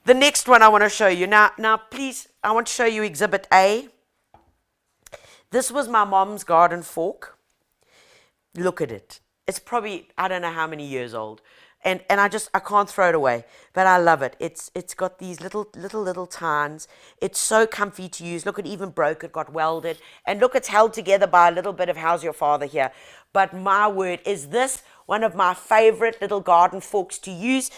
the next one I want to show you. Now, please, I want to show you Exhibit A. This was my mom's garden fork. Look at it. It's probably, I don't know how many years old. And I can't throw it away, but I love it. It's got these little tines. It's so comfy to use. Look, it even broke. It got welded. And look, it's held together by a little bit of How's Your Father here. But my word, is this one of my favorite little garden forks to use.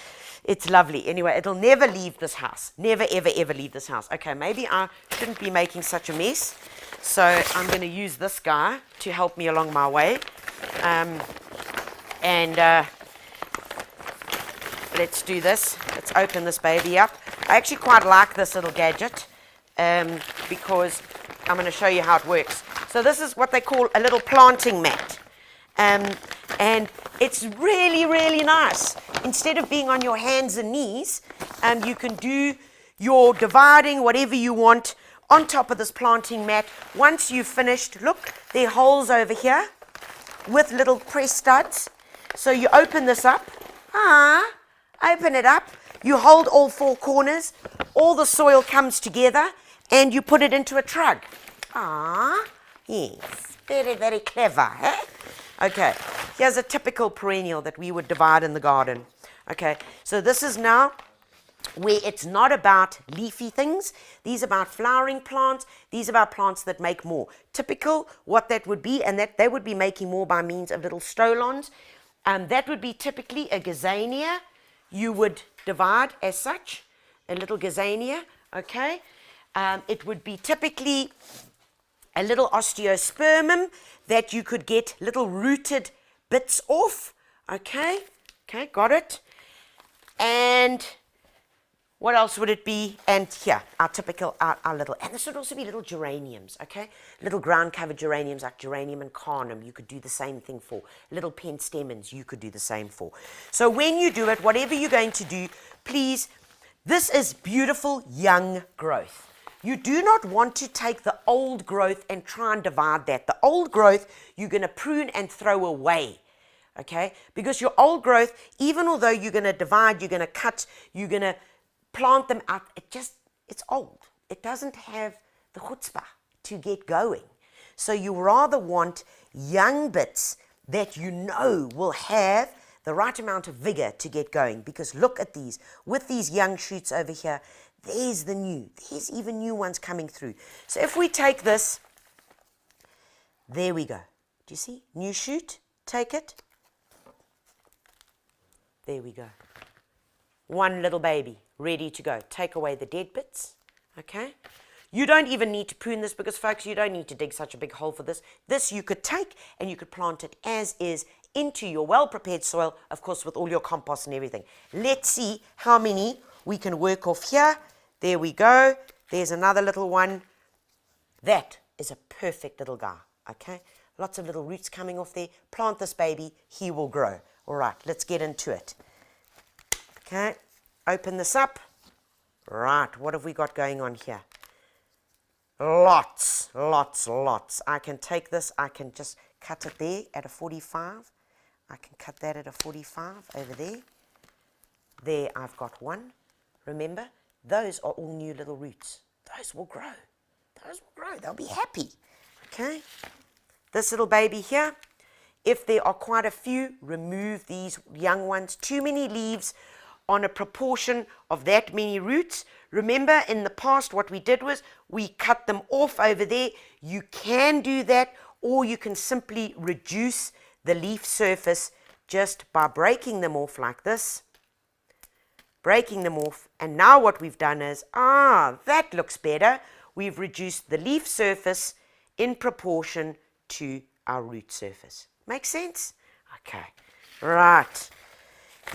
It's lovely. Anyway, it'll never leave this house. Never, ever, ever leave this house. Okay, maybe I shouldn't be making such a mess. So I'm going to use this guy to help me along my way. Let's do this. Let's open this baby up. I actually quite like this little gadget because I'm going to show you how it works. So this is what they call a little planting mat. And it's really, really nice. Instead of being on your hands and knees, you can do your dividing, whatever you want, on top of this planting mat. Once you've finished, look, there are holes over here with little press studs. So you open this up. Open it up. You hold all four corners. All the soil comes together, and you put it into a trug. Yes. Very, very clever, eh? Okay, here's a typical perennial that we would divide in the garden. Okay, so this is now where it's not about leafy things. These are about flowering plants. These are about plants that make more. Typical, what that would be, and that they would be making more by means of little stolons. That would be typically a gazania. You would divide as such, a little gazania, okay? It would be typically a little osteospermum that you could get little rooted bits off, okay? Okay, got it. And what else would it be? And here, our typical, our little, and this would also be little geraniums, okay? Little ground-covered geraniums like geranium and carnum, you could do the same thing for. Little pentstemons, you could do the same for. So when you do it, whatever you're going to do, please, this is beautiful young growth. You do not want to take the old growth and try and divide that. The old growth, you're going to prune and throw away, okay? Because your old growth, even although you're going to divide, you're going to cut, you're going to plant them out, it's old. It doesn't have the chutzpah to get going. So you rather want young bits that you know will have the right amount of vigor to get going. Because look at these, with these young shoots over here, there's even new ones coming through. So if we take this, there we go. Do you see? New shoot, take it. There we go. One little baby, ready to go. Take away the dead bits, okay? You don't even need to prune this because, folks, you don't need to dig such a big hole for this. This you could take and you could plant it as is into your well-prepared soil, of course, with all your compost and everything. Let's see how many we can work off here. There we go. There's another little one. That is a perfect little guy, okay? Lots of little roots coming off there. Plant this baby, he will grow. All right, let's get into it. Okay, open this up. Right, what have we got going on here? Lots. I can take this, I can just cut it there at a 45. I can cut that at a 45 over there. There, I've got one. Remember, those are all new little roots. Those will grow. They'll be happy. Okay, this little baby here, if there are quite a few, remove these young ones. Too many leaves on a proportion of that many roots. Remember, in the past, what we did was we cut them off over there. You can do that, or you can simply reduce the leaf surface just by breaking them off like this. Breaking them off, and now what we've done is, that looks better. We've reduced the leaf surface in proportion to our root surface. Make sense? Okay, right.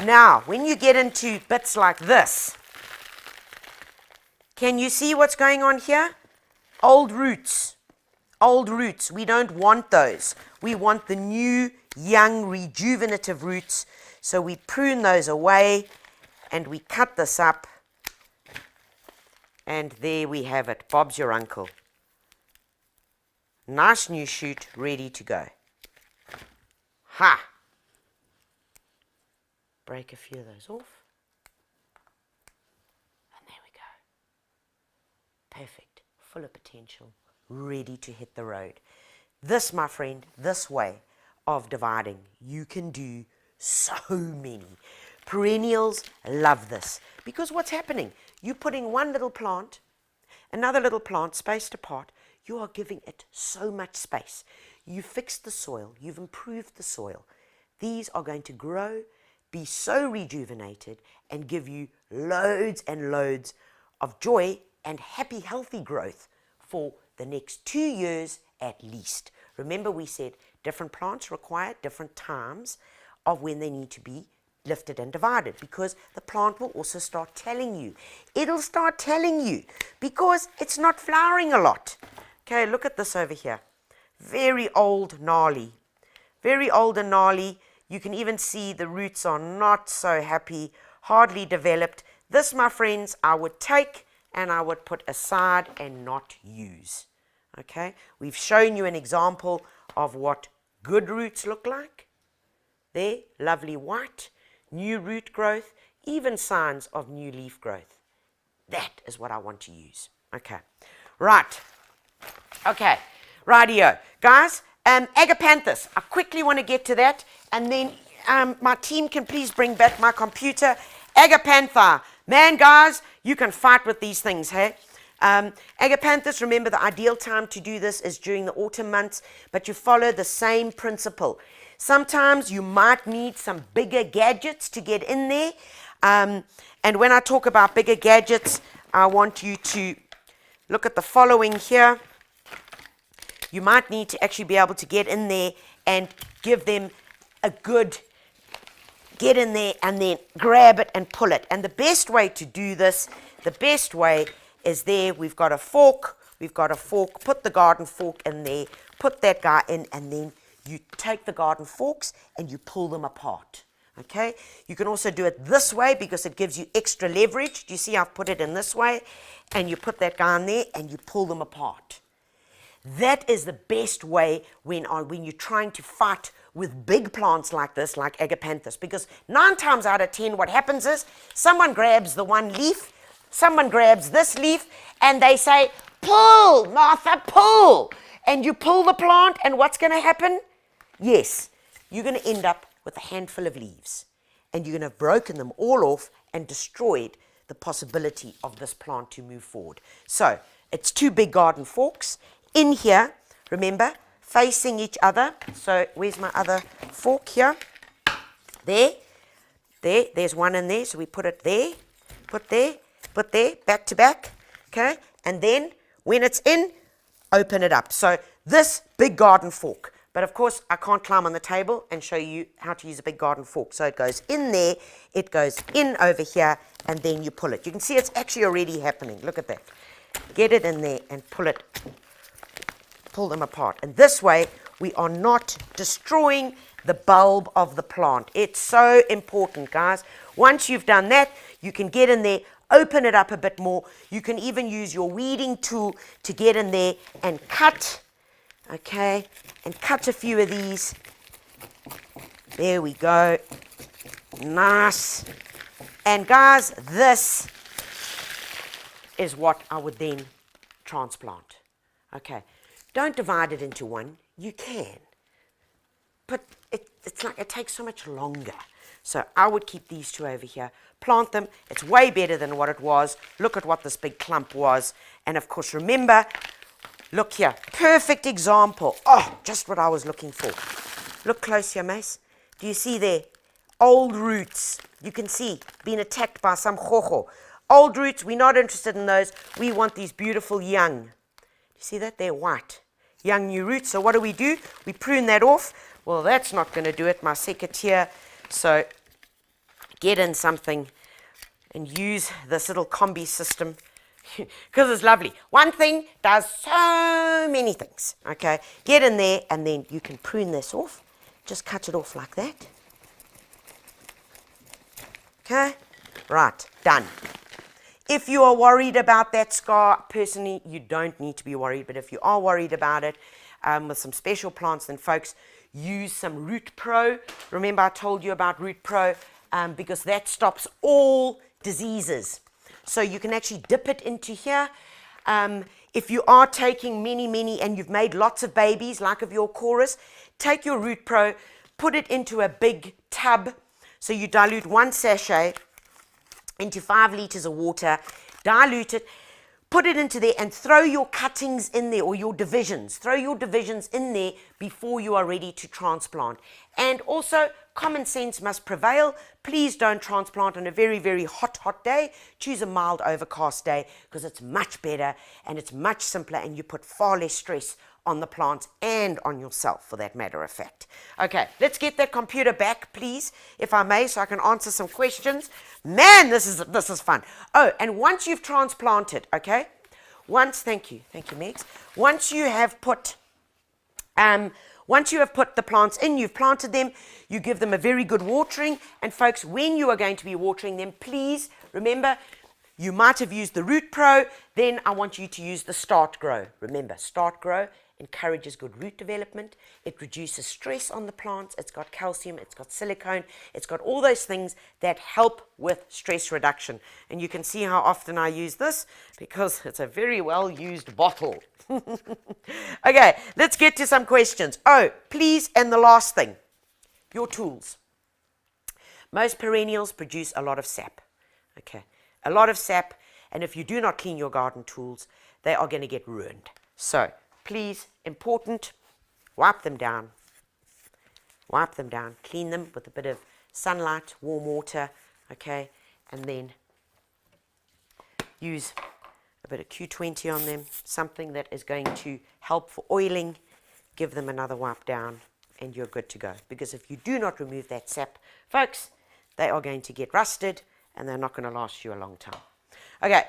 Now, when you get into bits like this, can you see what's going on here? Old roots. We don't want those. We want the new, young, rejuvenative roots. So we prune those away and we cut this up. And there we have it. Bob's your uncle. Nice new shoot, ready to go. Ha! Break a few of those off. And there we go. Perfect. Full of potential. Ready to hit the road. This, my friend, this way of dividing, you can do so many Perennials love this because what's happening? You're putting one little plant, another little plant spaced apart. You are giving it so much space. You fixed the soil. You've improved the soil. These are going to grow, be so rejuvenated, and give you loads and loads of joy and happy, healthy growth for the next 2 years at least. Remember, we said different plants require different times of when they need to be lifted and divided, because the plant will also start telling you. It'll start telling you because it's not flowering a lot. Okay, look at this over here. Very old, gnarly. Very old and gnarly. You can even see the roots are not so happy, hardly developed. This, my friends, I would take and I would put aside and not use. Okay, we've shown you an example of what good roots look like. There, lovely white, new root growth, even signs of new leaf growth. That is what I want to use. Okay, right. Okay, rightio. Guys, Agapanthus, I quickly want to get to that, and then my team can please bring back my computer. Agapantha. Man, guys, you can fight with these things, hey? Agapanthus, remember the ideal time to do this is during the autumn months, but you follow the same principle. Sometimes you might need some bigger gadgets to get in there. And when I talk about bigger gadgets, I want you to look at the following here. You might need to actually be able to get in there and give them a good get in there and then grab it and pull it. And the best way to do this, the best way is there. We've got a fork. Put the garden fork in there. Put that guy in, and then you take the garden forks and you pull them apart. Okay? You can also do it this way because it gives you extra leverage. Do you see I've put it in this way? And you put that guy in there and you pull them apart. That is the best way when you're trying to fight with big plants like this, like Agapanthus, because 9 times out of 10 what happens is someone grabs the one leaf, someone grabs this leaf, and they say, pull, Martha, pull. And you pull the plant, and what's going to happen? Yes, you're going to end up with a handful of leaves, and you're going to have broken them all off and destroyed the possibility of this plant to move forward. So it's 2 big garden forks in here, remember, facing each other. So where's my other fork here? There's one in there. So we put it there, put there, back to back. Okay, and then when it's in, open it up. So this big garden fork. But of course, I can't climb on the table and show you how to use a big garden fork. So it goes in there, it goes in over here, and then you pull it. You can see it's actually already happening. Look at that. Get it in there and pull it. Pull them apart. And this way, we are not destroying the bulb of the plant. It's so important, guys. Once you've done that, you can get in there, open it up a bit more. You can even use your weeding tool to get in there and cut, okay, and cut a few of these. There we go. Nice. And guys, this is what I would then transplant. Okay. Don't divide it into one. You can. But it's like it takes so much longer. So I would keep these 2 over here. Plant them. It's way better than what it was. Look at what this big clump was. And of course, remember, look here. Perfect example. Oh, just what I was looking for. Look close here, Mace. Do you see there? Old roots. You can see being attacked by some jojo. Old roots, we're not interested in those. We want these beautiful young. You see that? They're white. Young new roots. So what do? We prune that off. Well, that's not going to do it, my secateurs. So get in something and use this little combi system because it's lovely. One thing does so many things. Okay, get in there and then you can prune this off. Just cut it off like that. Okay, right, done. If you are worried about that scar, personally, you don't need to be worried. But if you are worried about it with some special plants, then folks, use some Root Pro. Remember I told you about Root Pro because that stops all diseases. So you can actually dip it into here. If you are taking many, and you've made lots of babies, like of your chorus, take your Root Pro, put it into a big tub, So you dilute 1 sachet into 5 liters of water, dilute it, put it into there and throw your cuttings in there, or your divisions. Throw your divisions in there before you are ready to transplant. And also, common sense must prevail. Please don't transplant on a very, very hot day. Choose a mild overcast day, because it's much better and it's much simpler, and you put far less stress on the plants and on yourself, for that matter of fact. Okay, let's get that computer back, please, if I may, so I can answer some questions. Man, this is fun. Oh, and once you've transplanted, okay, thank you, Megs. Once you have put the plants in, you've planted them, you give them a very good watering. And folks, when you are going to be watering them, please remember, you might have used the Root Pro, then I want you to use the Start Grow. Remember, Start Grow encourages good root development. It reduces stress on the plants. It's got calcium, it's got silicone, it's got all those things that help with stress reduction. And you can see how often I use this, because it's a very well used bottle. Okay, let's get to some questions. Oh, please, and the last thing, your tools. Most perennials produce a lot of sap. Okay, a lot of sap, and if you do not clean your garden tools, they are going to get ruined. So please, important, wipe them down, clean them with a bit of sunlight, warm water, okay, and then use a bit of Q20 on them, something that is going to help for oiling. Give them another wipe down and you're good to go, because if you do not remove that sap, folks, they are going to get rusted and they're not going to last you a long time. Okay,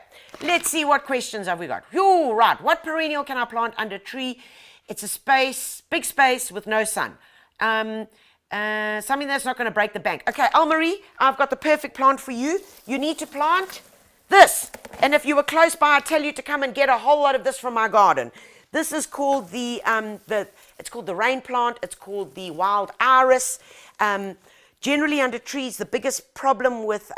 let's see what questions have we got. Ooh, right, what perennial can I plant under a tree? It's a space, big space with no sun. Something that's not going to break the bank. Okay, Almarie, I've got the perfect plant for you. You need to plant this. And if you were close by, I'd tell you to come and get a whole lot of this from my garden. This is called it's called the rain plant. It's called the wild iris. Generally under trees, the biggest problem with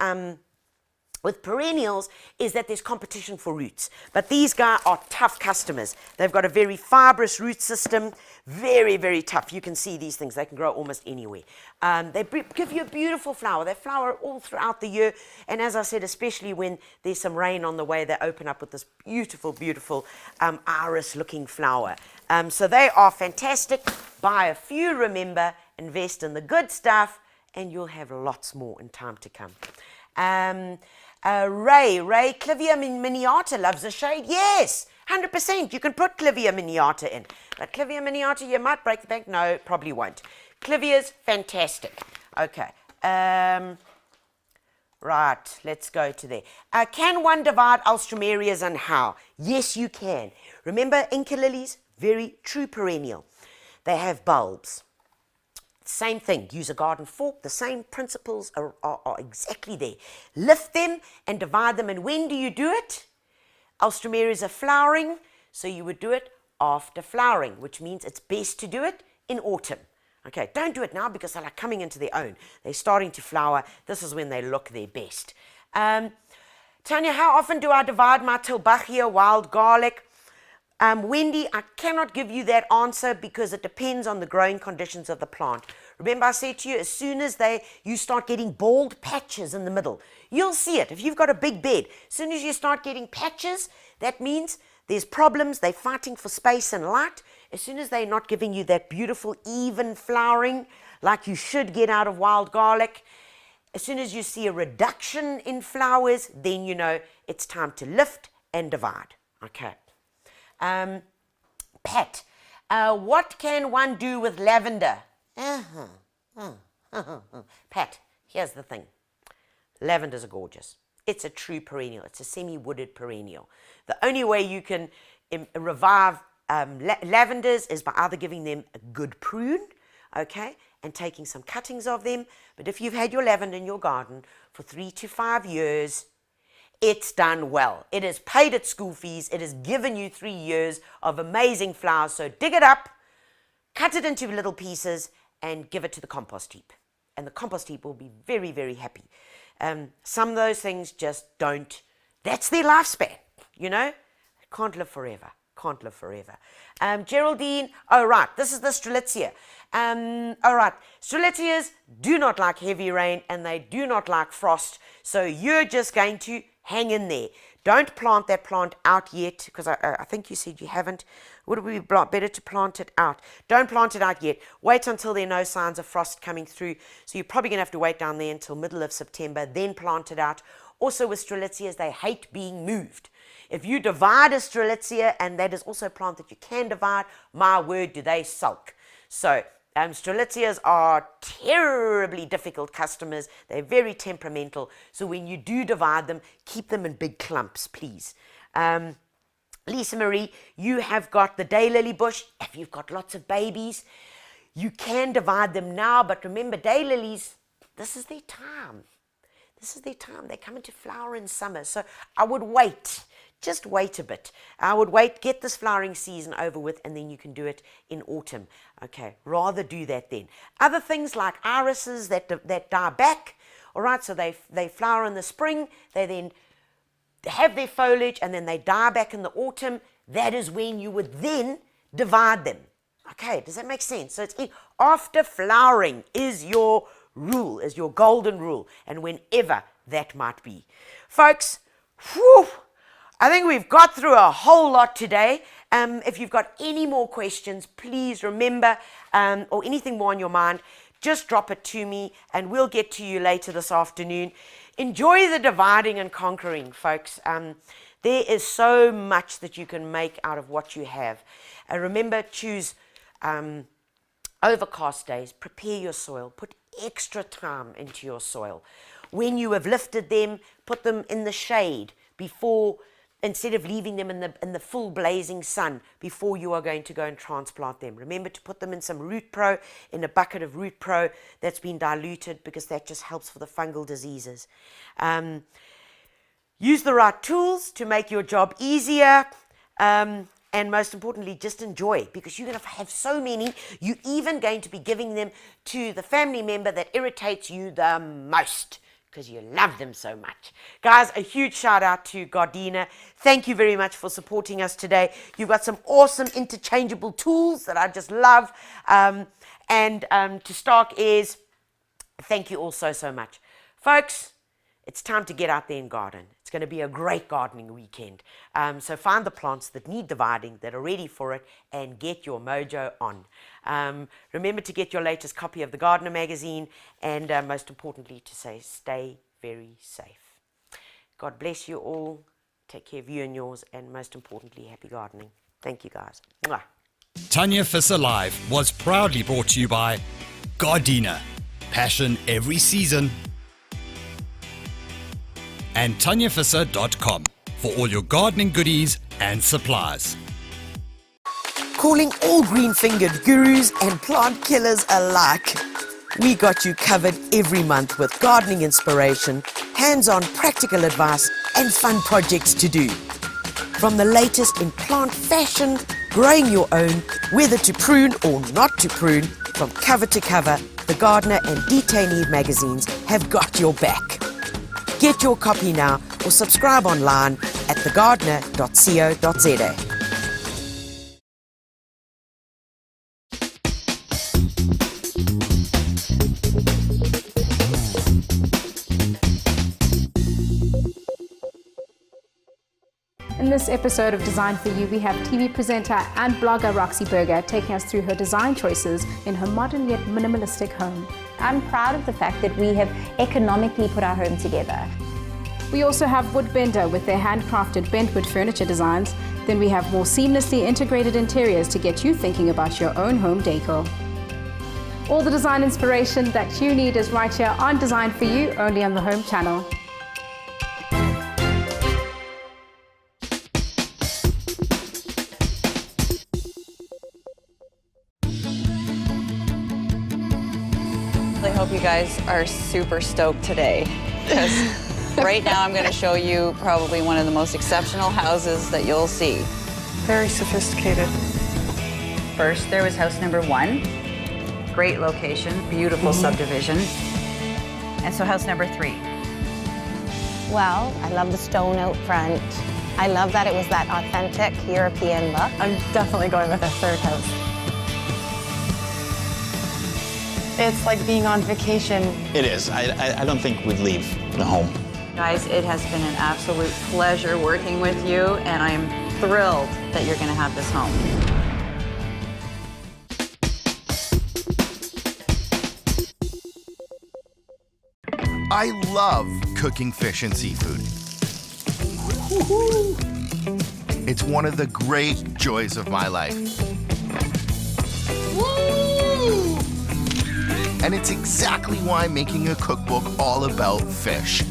perennials is that there's competition for roots. But these guys are tough customers. They've got a very fibrous root system, very, very tough. You can see these things. They can grow almost anywhere. They give you a beautiful flower. They flower all throughout the year. And as I said, especially when there's some rain on the way, they open up with this beautiful, beautiful iris-looking flower. So they are fantastic. Buy a few, remember, invest in the good stuff, and you'll have lots more in time to come. Ray, Clivia miniata loves a shade. Yes, 100%. You can put Clivia miniata in. But Clivia miniata, you might break the bank. No, probably won't. Clivia's fantastic. Okay. Right, let's go to there. Can one divide alströmerias and how? Yes, you can. Remember, Inca lilies, very true perennial. They have bulbs. Same thing, use a garden fork, the same principles are exactly there. Lift them and divide them, and when do you do it? Alströmerias are flowering, so you would do it after flowering, which means it's best to do it in autumn. Okay, don't do it now because they're like coming into their own. They're starting to flower. This is when they look their best. Tanya, how often do I divide my Tilbachia wild garlic? Wendy, I cannot give you that answer because it depends on the growing conditions of the plant. Remember I said to you, as soon as you start getting bald patches in the middle, you'll see it. If you've got a big bed, as soon as you start getting patches, that means there's problems. They're fighting for space and light. As soon as they're not giving you that beautiful, even flowering like you should get out of wild garlic, as soon as you see a reduction in flowers, then you know it's time to lift and divide. Okay. Pat, what can one do with lavender? Pat, here's the thing. Lavenders are gorgeous. It's a true perennial. It's a semi-wooded perennial. The only way you can revive lavenders is by either giving them a good prune, okay, and taking some cuttings of them. But if you've had your lavender in your garden for 3 to 5 years, it's done well. It has paid its school fees. It has given you 3 years of amazing flowers. So dig it up, cut it into little pieces, and give it to the compost heap. And the compost heap will be very, very happy. Some of those things just don't, that's their lifespan, you know? They can't live forever. can't live forever. Geraldine, oh right, this is the Strelitzia. All right, Strelitzias do not like heavy rain and they do not like frost, so you're just going to hang in there. Don't plant that plant out yet, because I think you said you haven't. Would it be better to plant it out? Don't plant it out yet. Wait until there are no signs of frost coming through. So you're probably going to have to wait down there until middle of September, then plant it out. Also with Strelitzias, they hate being moved. If you divide a Strelitzia, and that is also a plant that you can divide, my word, do they sulk. So Strelitzias are terribly difficult customers. They're very temperamental. So when you do divide them, keep them in big clumps, please. Lisa Marie, you have got the daylily bush. If you've got lots of babies, you can divide them now. But remember, daylilies, this is their time. This is their time. They come into flower in summer. So I would wait. Just wait a bit. I would wait, get this flowering season over with, and then you can do it in autumn. Okay, rather do that then. Other things like irises that die back, all right, so they flower in the spring, they then have their foliage, and then they die back in the autumn. That is when you would then divide them. Okay, does that make sense? So it's after flowering is your rule, is your golden rule, and whenever that might be. Folks, whew, I think we've got through a whole lot today. If you've got any more questions, please remember, or anything more on your mind, just drop it to me and we'll get to you later this afternoon. Enjoy the dividing and conquering, folks. There is so much that you can make out of what you have. Remember, choose overcast days. Prepare your soil. Put extra time into your soil. When you have lifted them, put them in the shade before, instead of leaving them in the full blazing sun before you are going to go and transplant them. Remember to put them in some Root Pro, in a bucket of Root Pro that's been diluted, because that just helps for the fungal diseases. Use the right tools to make your job easier, and most importantly, just enjoy, because you're going to have so many. You're even going to be giving them to the family member that irritates you the most, because you love them so much. Guys, a huge shout out to Gardena. Thank you very much for supporting us today. You've got some awesome interchangeable tools that I just love. To Stark Airs, thank you all so much. Folks, it's time to get out there and garden. It's going to be a great gardening weekend. So find the plants that need dividing, that are ready for it, and get your mojo on. Remember to get your latest copy of the Gardener magazine, and most importantly to say, stay very safe. God bless you all. Take care of you and yours, and most importantly, happy gardening. Thank you, guys. Mwah. Tanya Visser Live was proudly brought to you by Gardena, passion every season, and TanyaVisser.com for all your gardening goodies and supplies. Calling all green-fingered gurus and plant killers alike. We got you covered every month with gardening inspiration, hands-on practical advice, and fun projects to do. From the latest in plant fashion, growing your own, whether to prune or not to prune, from cover to cover, the Gardener and Detainee magazines have got your back. Get your copy now or subscribe online at thegardener.co.za. In this episode of Design for You, we have TV presenter and blogger Roxy Berger taking us through her design choices in her modern yet minimalistic home. I'm proud of the fact that we have economically put our home together. We also have Woodbender with their handcrafted bentwood furniture designs. Then we have more seamlessly integrated interiors to get you thinking about your own home decor. All the design inspiration that you need is right here on Design for You, only on the Home Channel. I hope you guys are super stoked today, because right now I'm going to show you probably one of the most exceptional houses that you'll see. Very sophisticated. First, there was house number 1. Great location, beautiful subdivision. And so house number 3. Well, I love the stone out front. I love that it was that authentic European look. I'm definitely going with a third house. It's like being on vacation. It is. I don't think we'd leave the home. Guys, it has been an absolute pleasure working with you, and I am thrilled that you're going to have this home. I love cooking fish and seafood. It's one of the great joys of my life. And it's exactly why I'm making a cookbook all about fish.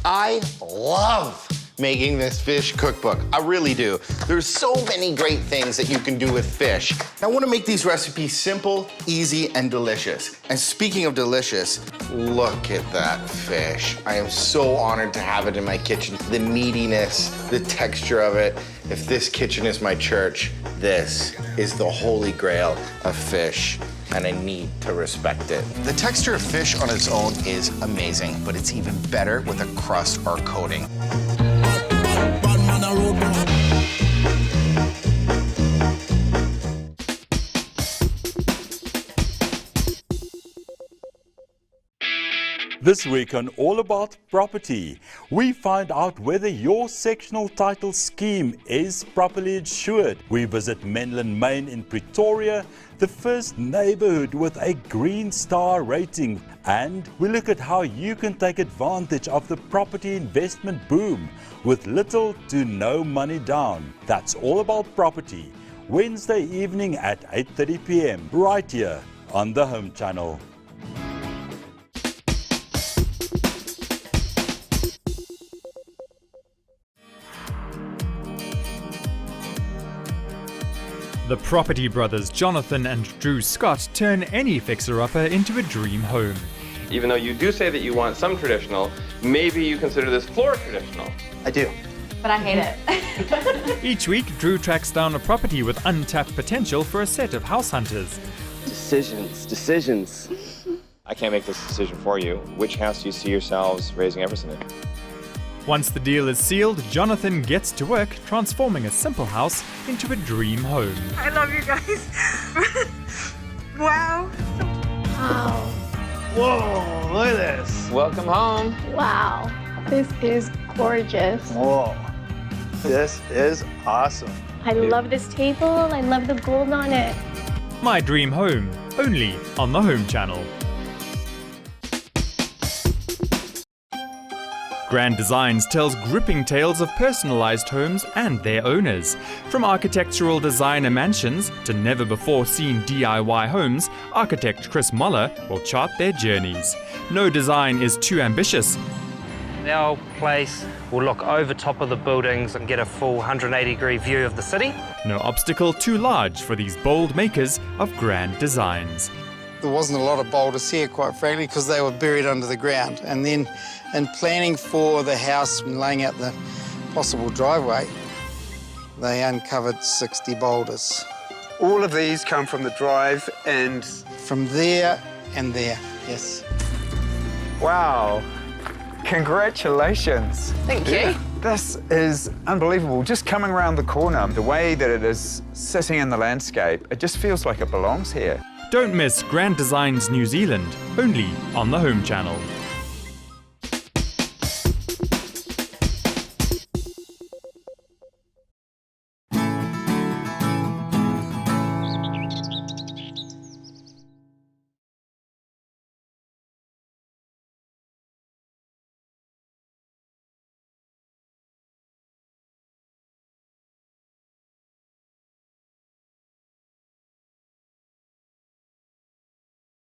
I love making this fish cookbook. I really do. There's so many great things that you can do with fish. I want to make these recipes simple, easy, and delicious. And speaking of delicious, look at that fish. I am so honored to have it in my kitchen. The meatiness, the texture of it. If this kitchen is my church, this is the holy grail of fish, and I need to respect it. The texture of fish on its own is amazing, but it's even better with a crust or coating. This week on All About Property, we find out whether your sectional title scheme is properly insured. We visit Menlyn Main in Pretoria, the first neighborhood with a Green Star rating. And we look at how you can take advantage of the property investment boom with little to no money down. That's All About Property, Wednesday evening at 8:30 p.m. right here on the Home Channel. The property brothers Jonathan and Drew Scott turn any fixer-upper into a dream home. Even though you do say that you want some traditional, maybe you consider this floor traditional. I do. But I hate it. Each week, Drew tracks down a property with untapped potential for a set of house hunters. Decisions. I can't make this decision for you. Which house do you see yourselves raising Everson in? Once the deal is sealed, Jonathan gets to work transforming a simple house into a dream home. I love you guys. Wow. Wow. Whoa, look at this. Welcome home. Wow. This is gorgeous. Whoa. This is awesome. I love this table. I love the gold on it. My Dream Home, only on the Home Channel. Grand Designs tells gripping tales of personalized homes and their owners. From architectural designer mansions to never-before-seen DIY homes, architect Chris Muller will chart their journeys. No design is too ambitious. Our place will look over top of the buildings and get a full 180-degree view of the city. No obstacle too large for these bold makers of grand designs. There wasn't a lot of boulders here, quite frankly, because they were buried under the ground. And then in planning for the house and laying out the possible driveway, they uncovered 60 boulders. All of these come from the drive and... From there and there, yes. Wow. Congratulations. Thank you. This is unbelievable. Just coming around the corner, the way that it is sitting in the landscape, it just feels like it belongs here. Don't miss Grand Designs New Zealand, only on the Home Channel.